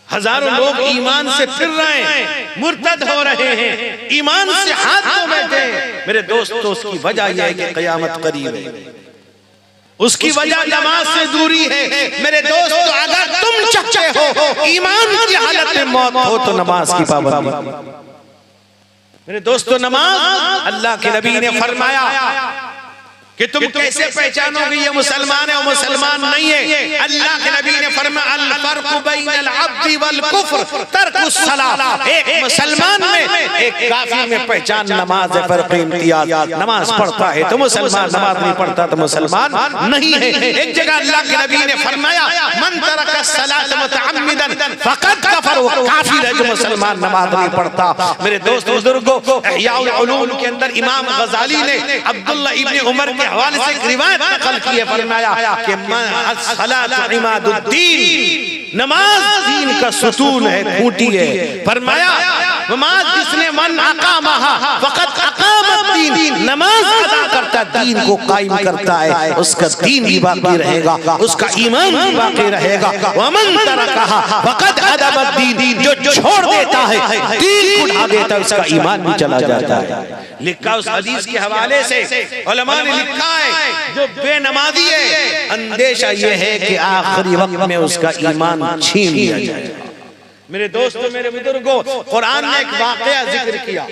हजारों लोग ईमान से फिर रहे हैं, मुर्तद हो रहे हैं, ईमान से हाथ धो बैठे हैं। मेरे दोस्तों उसकी वजह यह है कि क़यामत करीब है, उसकी वजह नमाज से दूरी है। मेरे दोस्तों अगर तुम चाहते हो ईमान की हालत में मौत हो तो नमाज की पाबंदी। मेरे दोस्तों नमाज, अल्लाह के नबी ने फरमाया कि तुम कैसे पहचानोगे ये मुसलमान है और मुसलमान नहीं है। अल्लाह के नबी ने फरमाया अल फर्कु बैनल अब्दी वल कुफ्र तर्कुस सलात। एक मुसलमान में एक काफिर में पहचान नमाज है, फर्क इम्तियाज। नमाज पढ़ता है तो मुसलमान, नमाज नहीं पढ़ता तो मुसलमान नहीं है। एक जगह अल्लाह के नबी ने फरमाया मन तरका सलात मुतअम्मिदन फकद कफर, वो काफिर है जो मुसलमान नमाज नहीं पढ़ता। मेरे दोस्त बुजुर्गों, इह्याउल उलूम के अंदर इमाम गजाली ने अब्दुल्लाह इब्न उमर के हवाले से एक रिवायत नकल की है, फरमाया कि सलात इमादुद्दीन, नमाज दीन का सुतून है, खूंटी है। फरमाया नमाज जिसने मन अकामहा फकत अकामद्दीन, नमाज अदा करता दीन को कायम करता है, उसका दीन भी बाकी रहेगा, उसका ईमान भी बाकी रहेगा। वमन तरकहा फकत अदमद्दीन, जो छोड़ देता है दीन को ढा देता है, उसका ईमान भी चला जाता है। लिखा उस हदीस के हवाले से उलमा ने लिखा है जो बेनमाजी है अंदेशा ये है कि आखिरी वक्त में उसका ईमान छीन लिया जाएगा। मेरे दोस्तों, मेरे बुजुर्गों, कुरान ने एक वाकया जिक्र किया,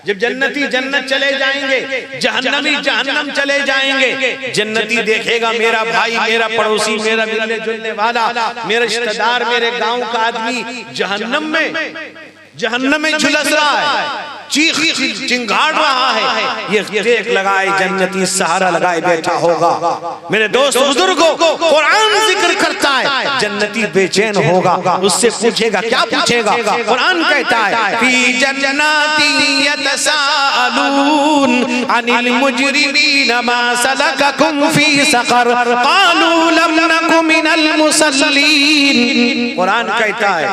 जब जन्नती जन्नत चले जाएंगे, जहन्नमी जहन्नम चले जाएंगे। जन्नती देखेगा मेरा भाई, मेरा पड़ोसी, मेरा मिलने जुलने वाला, मेरा रिश्तेदार, मेरे गांव का आदमी जहन्नम में झुलस रहा है, चीख चिंगाड़ रहा है। ये टेक लगाए जन्नती सहारा लगाए बैठा होगा। मेरे दोस्त बुजुर्गों, कुरान जिक्र करता है जन्नती बेचैन होगा, उससे पूछेगा, क्या पूछेगा? कुरान कहता है फी जन्नाती यतसाअलून अनिल मुजरिमीन मा सलककुम फी सकर कालू लम नकु मिनल मुसल्लीन। कुरान कहता है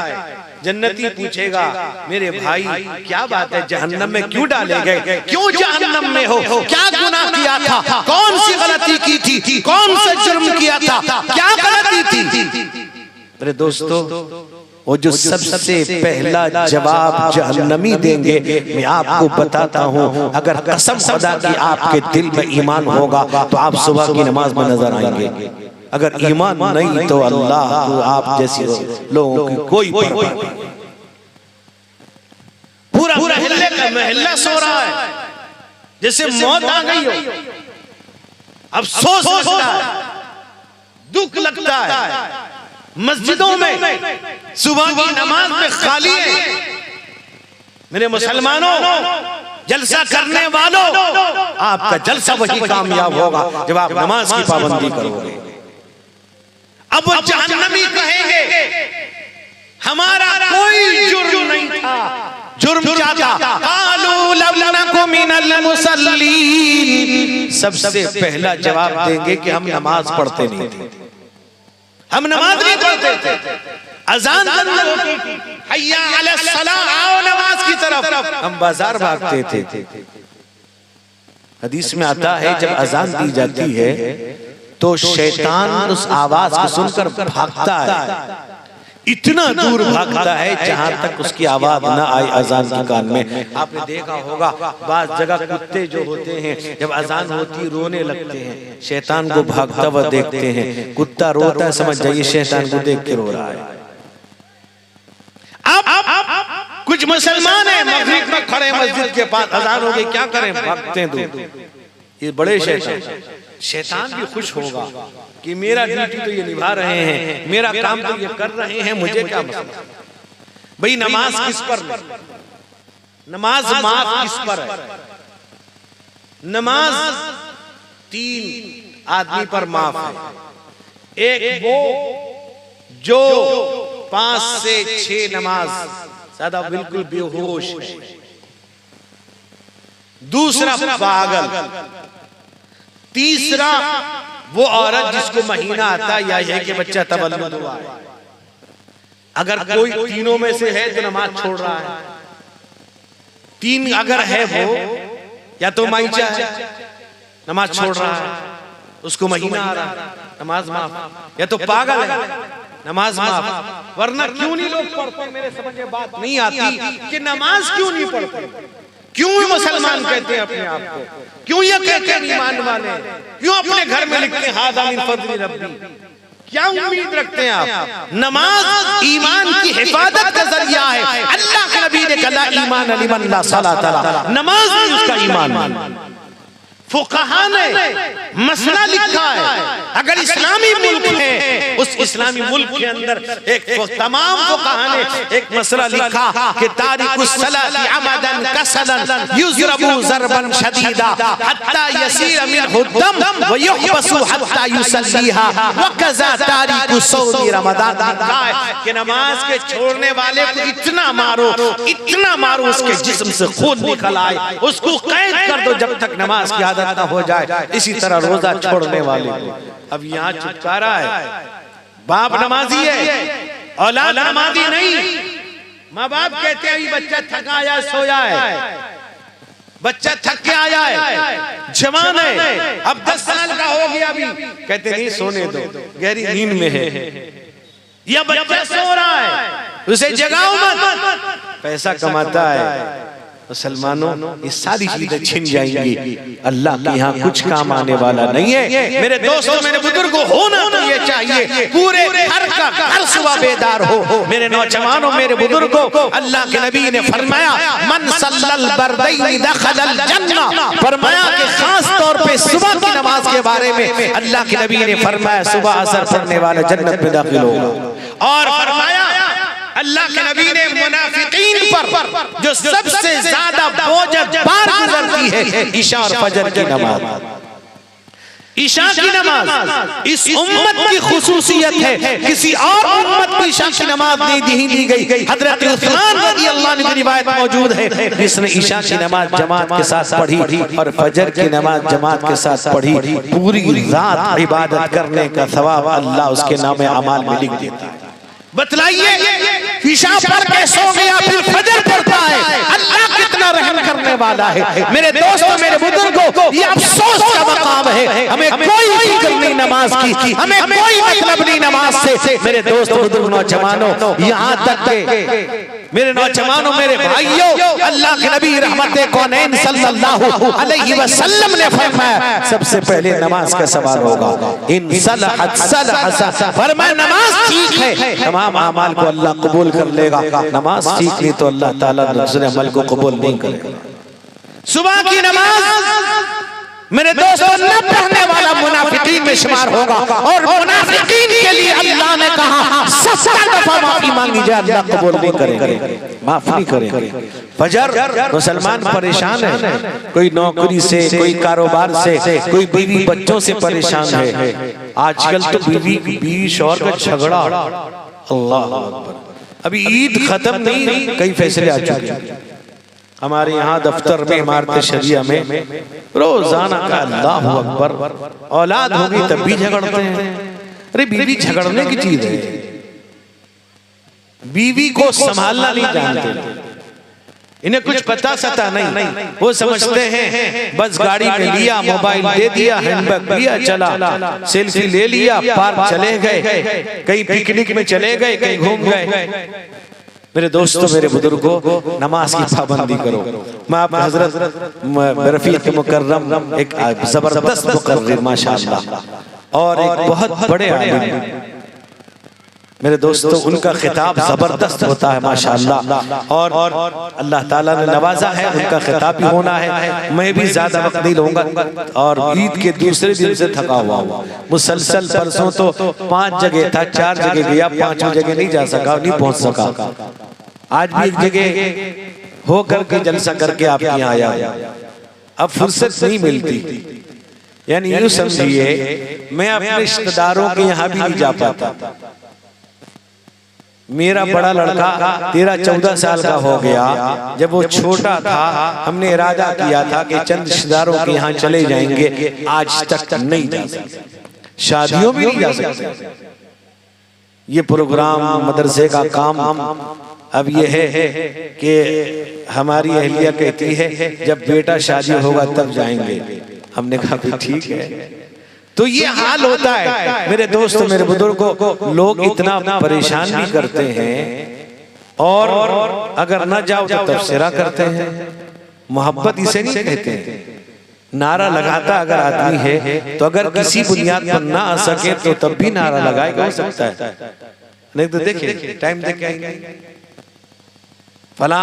जन्नती पूछेगा मेरे भाई क्या बात है, जहन्नम में क्यों डाले गए, क्यों जहन्नम में हो, क्या गुनाह किया था, कौन सी गलती की थी, कौन सा जुर्म किया था, क्या गलती थी? मेरे दोस्तों, वो जो सबसे पहला जवाब जहन्नमी देंगे, मैं आपको बताता हूँ, अगर कसम खुदा की आपके दिल में ईमान होगा तो आप सुबह की नमाज में नजर आएंगे। अगर ईमान नहीं तो अल्लाह को आप जैसे लोगों की कोई परवाह नहीं। पूरा मोहल्ले का महल्ला सो रहा है जैसे मौत आ गई हो, अफसोस होता है, दुख लगता है। मस्जिदों में सुबह की नमाज में खाली है। मेरे मुसलमानों, जलसा करने वालों, आपका जलसा वही कामयाब होगा जब आप नमाज की पाबंदी करोगे। अब वो जहन्नमी कहेंगे हमारा कोई जुर्म नहीं था, जुर्म क्या था? कालू लम नकु मिनल मुसल्लीन। सबसे पहला जवाब देंगे कि हम नमाज पढ़ते नहीं थे, हम नमाज नहीं पढ़ते थे। अजान होती थी, हय्या अला सलाह, आओ नमाज की तरफ, हम बाजार भागते थे। हदीस में आता है जब अजान दी जाती है तो शैतान उस आवाज को सुनकर भागता है, इतना दूर भागता है जहां तक उसकी आवाज न आए अजान के कान में। आपने देखा होगा बाज जगह कुत्ते जो होते हैं जब अजान होती रोने लगते हैं, शैतान को भागता हुआ देखते हैं, कुत्ता रोता है समझ जाइए शैतान को देख के रो रहा है। अब कुछ मुसलमान है मस्जिद में खड़े, मस्जिद के पास अजान हो गई, क्या करें, भागते हैं दूर। ये बड़े शैतान भी खुश होगा कि मेरा ड्यूटी तो ये निभा रहे हैं, मेरा काम तो ये कर रहे हैं, मुझे क्या मसला। भाई नमाज किस पर, नमाज माफ किस पर है? नमाज 3 आदमी पर माफ है। एक वो जो 5 से 6 नमाज सादा बिल्कुल बेहोश है, दूसरा पागल, तीसरा वो औरत जिसको महीना आता या है कि बच्चा तवल्लुद हुआ है। अगर कोई तीनों में से है तो नमाज छोड़ रहा है, 3 अगर है वो या तो माइचा है नमाज छोड़ रहा है, उसको महीना आ रहा है नमाज माफ, या तो पागल है नमाज माफ। वरना क्यों नहीं लोग पढ़ते, मेरे समझ में बात नहीं आती कि नमाज क्यों नहीं पढ़ते। क्यों मुसलमान कहते हैं अपने आप को? क्यों ये कहते हैं ईमान वाले? क्यों अपने घर में लिखते हैं हाज़ा मिन फ़ज़्लि रब्बी? क्या उम्मीद रखते हैं आप? नमाज ईमान की हिफाजत का जरिया है। अल्लाह के नबी ने कहा ईमान लिमन ला सलात ला, नमाज ही उसका ईमान। फुक़हा ने मसला लिखा है, अगर इस्लामी मुल्क है, उस इस्लामी मुल्क के अंदर एक तमाम फुक़हा ने एक मसला लिखा कि तारिकुस सलाति अमदन कसलन युज़रबु ज़रबन शदीदा हत्ता यसीर मिनहु दम व युहबसु हत्ता युसल्लीहा व कज़ा तारिकुस सौमी रमज़ान। लिखा है कि नमाज के छोड़ने वाले को इतना मारो उसके जिस्म से खून निकल आए, उसको कैद कर दो जब तक नमाज की आदत ना हो जाए। इसी तरह रोजा छोड़ने वाले अब यहाँ छुटकारा है। बाप नमाजी है, औलाद नमाजी नहीं। माँ बाप कहते हैं बच्चा थका आया सोया है, बच्चा थक के आया है, जवान है, अब 10 साल का हो गया, अभी कहते नहीं सोने दो, गहरी नींद में है। यह बच्चा सो रहा है, उसे जगाओ मत। पैसा कमाता है, मुसलमानों ये सारी चीजें छिन जाएंगी, अल्लाह के यहाँ कुछ काम आने वाला नहीं है। मेरे दोस्तों, मेरे बुजुर्गों, होना तो ये चाहिए पूरे घर का घर सुबह बेदार हो। मेरे नौजवानों, मेरे बुजुर्गों, अल्लाह के नबी ने फरमाया मन सल्लल बरदैन दखलल जन्नह, फरमाया कि खास तौर पे सुबह की नमाज के बारे में अल्लाह के नबी ने फरमाया सुबह असर पढ़ने वाला जन्नत में दाखिल होगा। और फरमाया अल्लाह के नबी ने मुनाफिकीन पर जो सबसे ज्यादा बोझदार गुजरती है ईशा और फजर की नमाज। ईशा की नमाज इस उम्मत की खुसूसियत है, किसी और उम्मत को ईशा की नमाज नहीं दी गई। हजरत उस्मान रज़ियल्लाहु अन्हु की रिवायत मौजूद है, जिसने ईशा की नमाज जमात के साथ पढ़ी और फजर की नमाज जमात के साथ पढ़ी, पूरी रात इबादत करने का सवाब अल्लाह उसके नामे अमाल में लिख देता है। बतलाइए, ईशा पढ़ के सो गया फिर फजर पढ़ता है, अल्लाह कितना रहम करने वाला है। मेरे दोस्तों, मेरे बुजुर्गों, ये अफसोस का मकाम है, हमें कोई फिक्र नहीं नमाज की, हमें कोई मतलब नहीं नमाज से। मेरे दोस्तों, बुजुर्ग, नौजवानों, यहाँ तक के मेरे नौजवानों, मेरे भाइयों, अल्लाह के नबी रहमत कौनैन सल्लल्लाहु अलैहि वसल्लम ने फरमाया सबसे पहले नमाज का सवाल होगा। इन सलहत सलह, फरमाया नमाज ठीक है, तमाम अमाल को अल्लाह कबूल कर लेगा। नमाज ठीक नहीं तो अल्लाह ताला दूसरे अमल को कबूल नहीं करेगा। सुबह की नमाज मेरे दोस्तों न पढ़ने वाला मुनाफिकीन में शुमार होगा, और मुनाफिकीन के लिए अल्लाह ने कहा 70 दफा माफी मांगी जाए, अल्लाह कबूल नहीं करेंगे, माफ नहीं करेंगे। फजर मुसलमान परेशान है, कोई नौकरी से, कोई कारोबार से, कोई बीवी बच्चों से परेशान है। आजकल तो बीवी शौहर का झगड़ा, अल्लाह अकबर। अभी ईद खत्म नहीं, कई फैसले आ चुके हैं हमारे यहाँ दफ्तर में, इमारत शरिया में रोजाना का अल्लाह अकबर। औलाद होगी तब भी झगड़ते हैं। अरे बीवी झगड़ने की चीज है, बीवी को संभालना नहीं जानते, इन्हें कुछ पता सता नहीं। वो समझते हैं बस गाड़ी में लिया, मोबाइल दे दिया, हैंडबैग लिया, चला, सेल्फी ले लिया, पार्क चले गए, कहीं पिकनिक में चले गए, कहीं घूम गए। मेरे दोस्तों, मेरे बुजुर्गों, नमाज की पाबंदी करो। मैं आप हजरत रफीक मुकर्रम एक जबरदस्त मुकर्रिर माशाअल्लाह, और एक बहुत बड़े आलिम, मेरे दोस्तों, उनका खिताब जबरदस्त होता है माशाअल्लाह, और अल्लाह ताला ने नवाजा है, उनका खिताब भी होना है। मैं भी ज्यादा वक्त नहीं लूंगा, और ईद के दूसरे दिन से थका हुआ हूँ मुसलसल। परसों तो 5 जगह था, 4 जगह गया, 5वीं जगह नहीं जा सका, नहीं पहुंच सका। आज भी एक जगह होकर के जलसा करके आपके यहाँ आया, अब फुर्सत नहीं मिलती। यानी यूं समझिए, मैं अपने रिश्तेदारों के यहाँ भी नहीं जा पाता। मेरा बड़ा लड़का 13-14 साल का हो गया, जब वो छोटा था हमने इरादा किया था कि चंद रिश्तेदारों के यहाँ चले जाएंगे, आज तक नहीं जा सकते, शादियों में नहीं जा सकते। ये प्रोग्राम मदरसे का काम अब ये है कि हमारी अहलिया कहती है जब बेटा शादी होगा तब जाएंगे। हमने कहा ठीक है। तो ये हाल होता है मेरे दोस्तों, मेरे बुजुर्गों को। लोग इतना परेशान भी करते हैं, और अगर न जाओ तो तबसरा करते हैं। मोहब्बत इसे नहीं कहते हैं। नारा लगाता अगर आदमी है तो अगर किसी बुनियाद पर ना आ सके तो तब भी नारा लगाएगा, हो सकता है। नहीं तो देखिए टाइम देख के आएंगे फला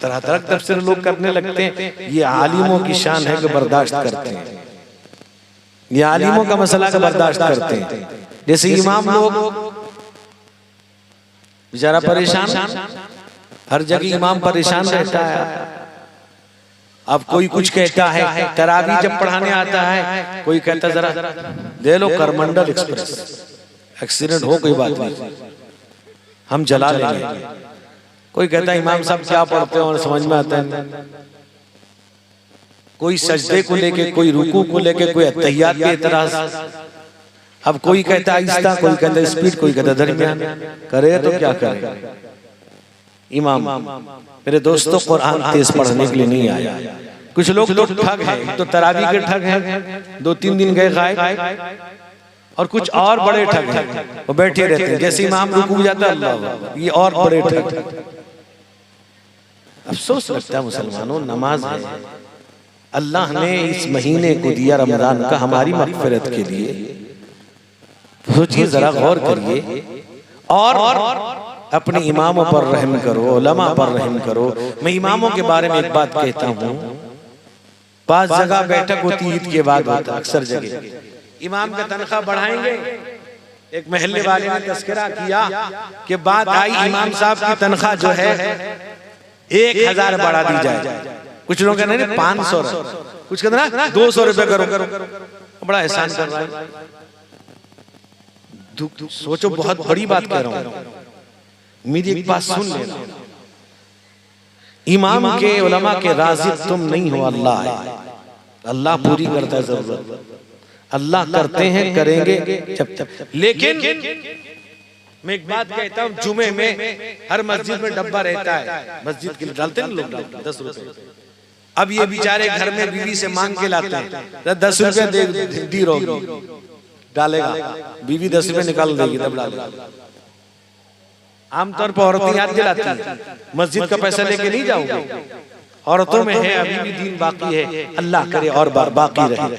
तरह तरह तफसीर लोग करने लगते हैं। ये आलिमों की शान है कि बर्दाश्त करते हैं, ये आलिमों का मसला का बर्दाश्त करते हैं। जैसे इमाम लोग बेचारा परेशान, हर जगह इमाम परेशान रहता है। अब कोई कुछ कहता है, तरावी जब पढ़ाने आता है कोई कहता जरा दे लो करमंडल एक्सप्रेस, एक्सीडेंट हो कोई बात नहीं हम जला लेंगे। कोई कहता इमाम साहब क्या पढ़ते हैं और समझ में आता है। कोई सजदे को लेके, कोई रुकू को लेके, कोई अत्तहियात के इतराज। अब कोई कहता आहिस्ता, कोई कहता स्पीड, कोई कहता दरमियान। करे तो क्या करे इमाम। मेरे दोस्तों कुरान तेज पढ़ने के लिए नहीं आया। कुछ लोग तो ठग हैं, तो तरावी के ठग हैं, 2-3 दिन गए गायब। और कुछ और बड़े ठग हैं, वो बैठे रहते हैं जैसे इमाम रुकू जाता है अल्लाह, ये और बड़े ठग। अफसोस लगता है मुसलमानों, नमाज है अल्लाह ने इस महीने को दिया रमजान का हमारी मग़फ़िरत के लिए। सोचिए जरा, गौर करिए और अपने इमामों पर रहम करो, उलमा पर रहम करो। मैं इमामों के बारे में एक बात कहता हूँ, 5 जगह बैठक होती ईद के बाद होता, अक्सर जगह इमाम का तनख्वाह बढ़ाएंगे। एक महल्ले वाले ने तस्करा किया कि बात आई इमाम साहब की तनख्वाह जो है 1000 बढ़ा दी जाए। कुछ लोग कहते हैं 500, कुछ कहते हैं 200 रुपए करो, बड़ा एहसान कर रहा है। सोचो बहुत बड़ी बात कह रहा हूँ, मेरी एक बात सुन लेना। इमाम के उलमा के राज़िक तुम नहीं हो, अल्लाह है। अल्लाह पूरी करता है जरूरत, अल्लाह करते हैं, करेंगे जब। लेकिन मैं एक बात कहता हूँ, जुमे में हर मस्जिद में डब्बा रहता है, मस्जिद के लिए डालते हैं लोग 10 रुपए। अब ये बेचारे घर में बीवी से मांग के लाते हैं, 10 रुपए दी रहोगी, डालेगा बीवी 10 रुपए निकाल देगी तब डालेगा। आमतौर पर औरतें याद दिलाती हैं, मस्जिद का पैसा लेके नहीं जाओगे। औरतों में है अभी भी दीन बाकी है, अल्लाह करे और बार बाकी रहे।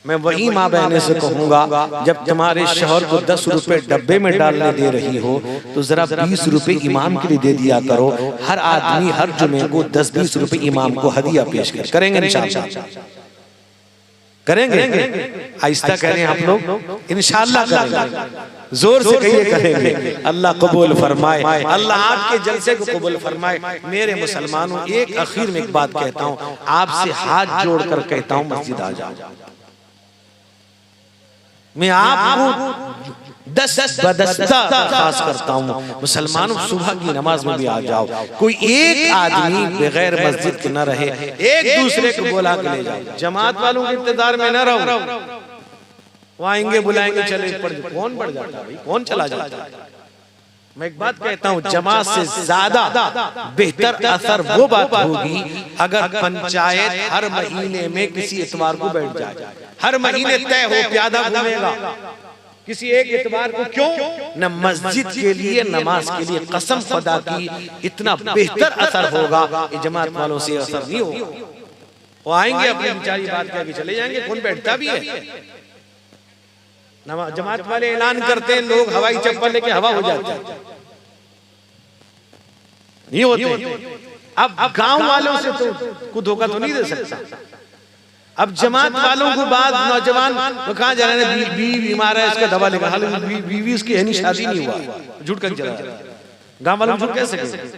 मैं वही माँ बहने से कहूंगा, जब तुम्हारे शौहर को 10 रुपए डब्बे में डालने दे रही हो तो जरा 20 रुपए इमाम के लिए दे दिया करो। हर आदमी हर जुमे को 10-20 रुपए इमाम को हदिया पेश करेंगे इंशाअल्लाह। करेंगे, आहिस्ता कह रहे हैं आप लोग, इंशाअल्लाह करेंगे, जोर से कहिए करेंगे। अल्लाह कबूल फरमाए, अल्लाह आपके जलसे को कबूल फरमाए। मेरे मुसलमानों, एक आखिर में एक बात कहता हूँ, आपसे हाथ जोड़कर कहता हूँ मस्जिद आ जाओ। मैं आपको 10 बदस्ता खास करता हूँ, मुसलमानों सुबह की नमाज में भी आ जाओ। कोई एक आदमी बगैर मस्जिद के न रहे, एक दूसरे को बुला के ले जाओ। जमात वालों के इंतजार में न रहो, वो आएंगे बुलाएंगे चले, कौन बढ़ जाता है भाई, कौन चला जाता है। मैं एक बात कहता हूँ, जमात से ज्यादा बेहतर असर वो बात होगी अगर पंचायत हर महीने में किसी इतवार को बैठ जाए। हर महीने तय हो प्यादा घूमेगा किसी एक इतवार को, क्यों न मस्जिद के लिए, नमाज के लिए। कसम खुदा की इतना बेहतर असर होगा, ये जमात वालों से असर नहीं होगा। वो आएंगे अपनी बेचारी बात कह के चले जाएंगे, कौन बैठता भी है। जमात वाले ऐलान करते हैं, लोग हवाई चप्पल लेके हवा हो जाते हैं, नहीं होते। अब गांव वालों से तो धोखा तो नहीं दे सकता। अब जमात वालों को बाद नौजवान वो कहाँ जा रहे हैं, बीवी बीमार है इसका दवा लेगा, हालांकि बीवी उसकी है नहीं, शादी नहीं हुआ, झूठ कर चला। गांव वालों को कैसे कहें।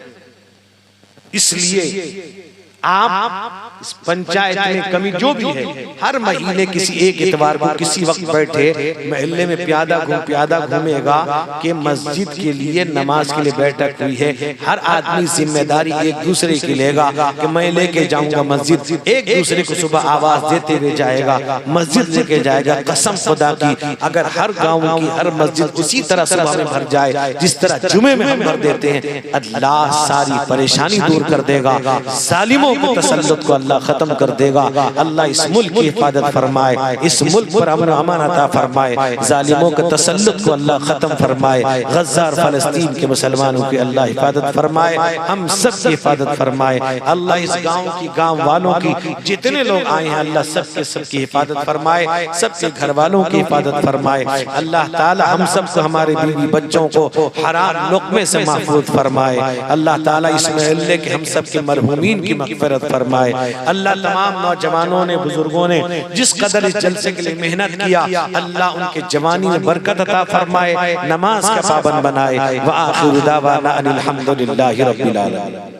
इसलिए आप इस पंचायत में कमी जो भी है, हर महीने किसी एक इतवार को किसी वक्त बैठे महल्ले में प्यादा घूमेगा कि मस्जिद के लिए, नमाज के लिए बैठक हुई है। हर आदमी जिम्मेदारी एक दूसरे की लेगा कि मैं लेके जाऊंगा मस्जिद, एक दूसरे को सुबह आवाज देते हुए जाएगा, मस्जिद लेके जाएगा। कसम खुदा की अगर हर गाँव की हर मस्जिद उसी तरह सुबह में भर जाए जिस तरह जुमे में हम भर देते हैं, अल्लाह सारी परेशानी दूर कर देगा, जालिमों के तसल्लुत को अल्लाह खत्म कर देगा। अल्लाह इस मुल्क की हिफाजत फरमाए, इस मुल्क पर अमन अमान अता फरमाए, जालिमों के तसल्लुत को अल्लाह खत्म फरमाए, गज़्ज़ा और फ़लस्तीन के मुसलमानों की अल्लाह हिफाजत फरमाए, हम सब की हिफाजत फरमाए। अल्लाह इस गाँव की, गाँव वालों की, जितने लोग आए हैं अल्लाह सबकी हिफाजत फरमाए, सबके घर वालों की हिफाजत फरमाए। अल्लाह ताला हम सबको, हमारे बीवी बच्चों को हराम लुक़मे से महफूज फरमाए। अल्लाह ताला इस महल्ले के हम सबके मरहूमीन की मग़फ़िरत फरमाए। अल्लाह तमाम नौजवानों ने, बुजुर्गों ने जिस कदर इस जलसे के लिए मेहनत किया, अल्लाह उनके जवानी में बरकत अता फरमाए, नमाज का पाबंद बनाए। व आखिरु दावाना अनिल हम्दुलिल्लाहि रब्बिल आलमीन।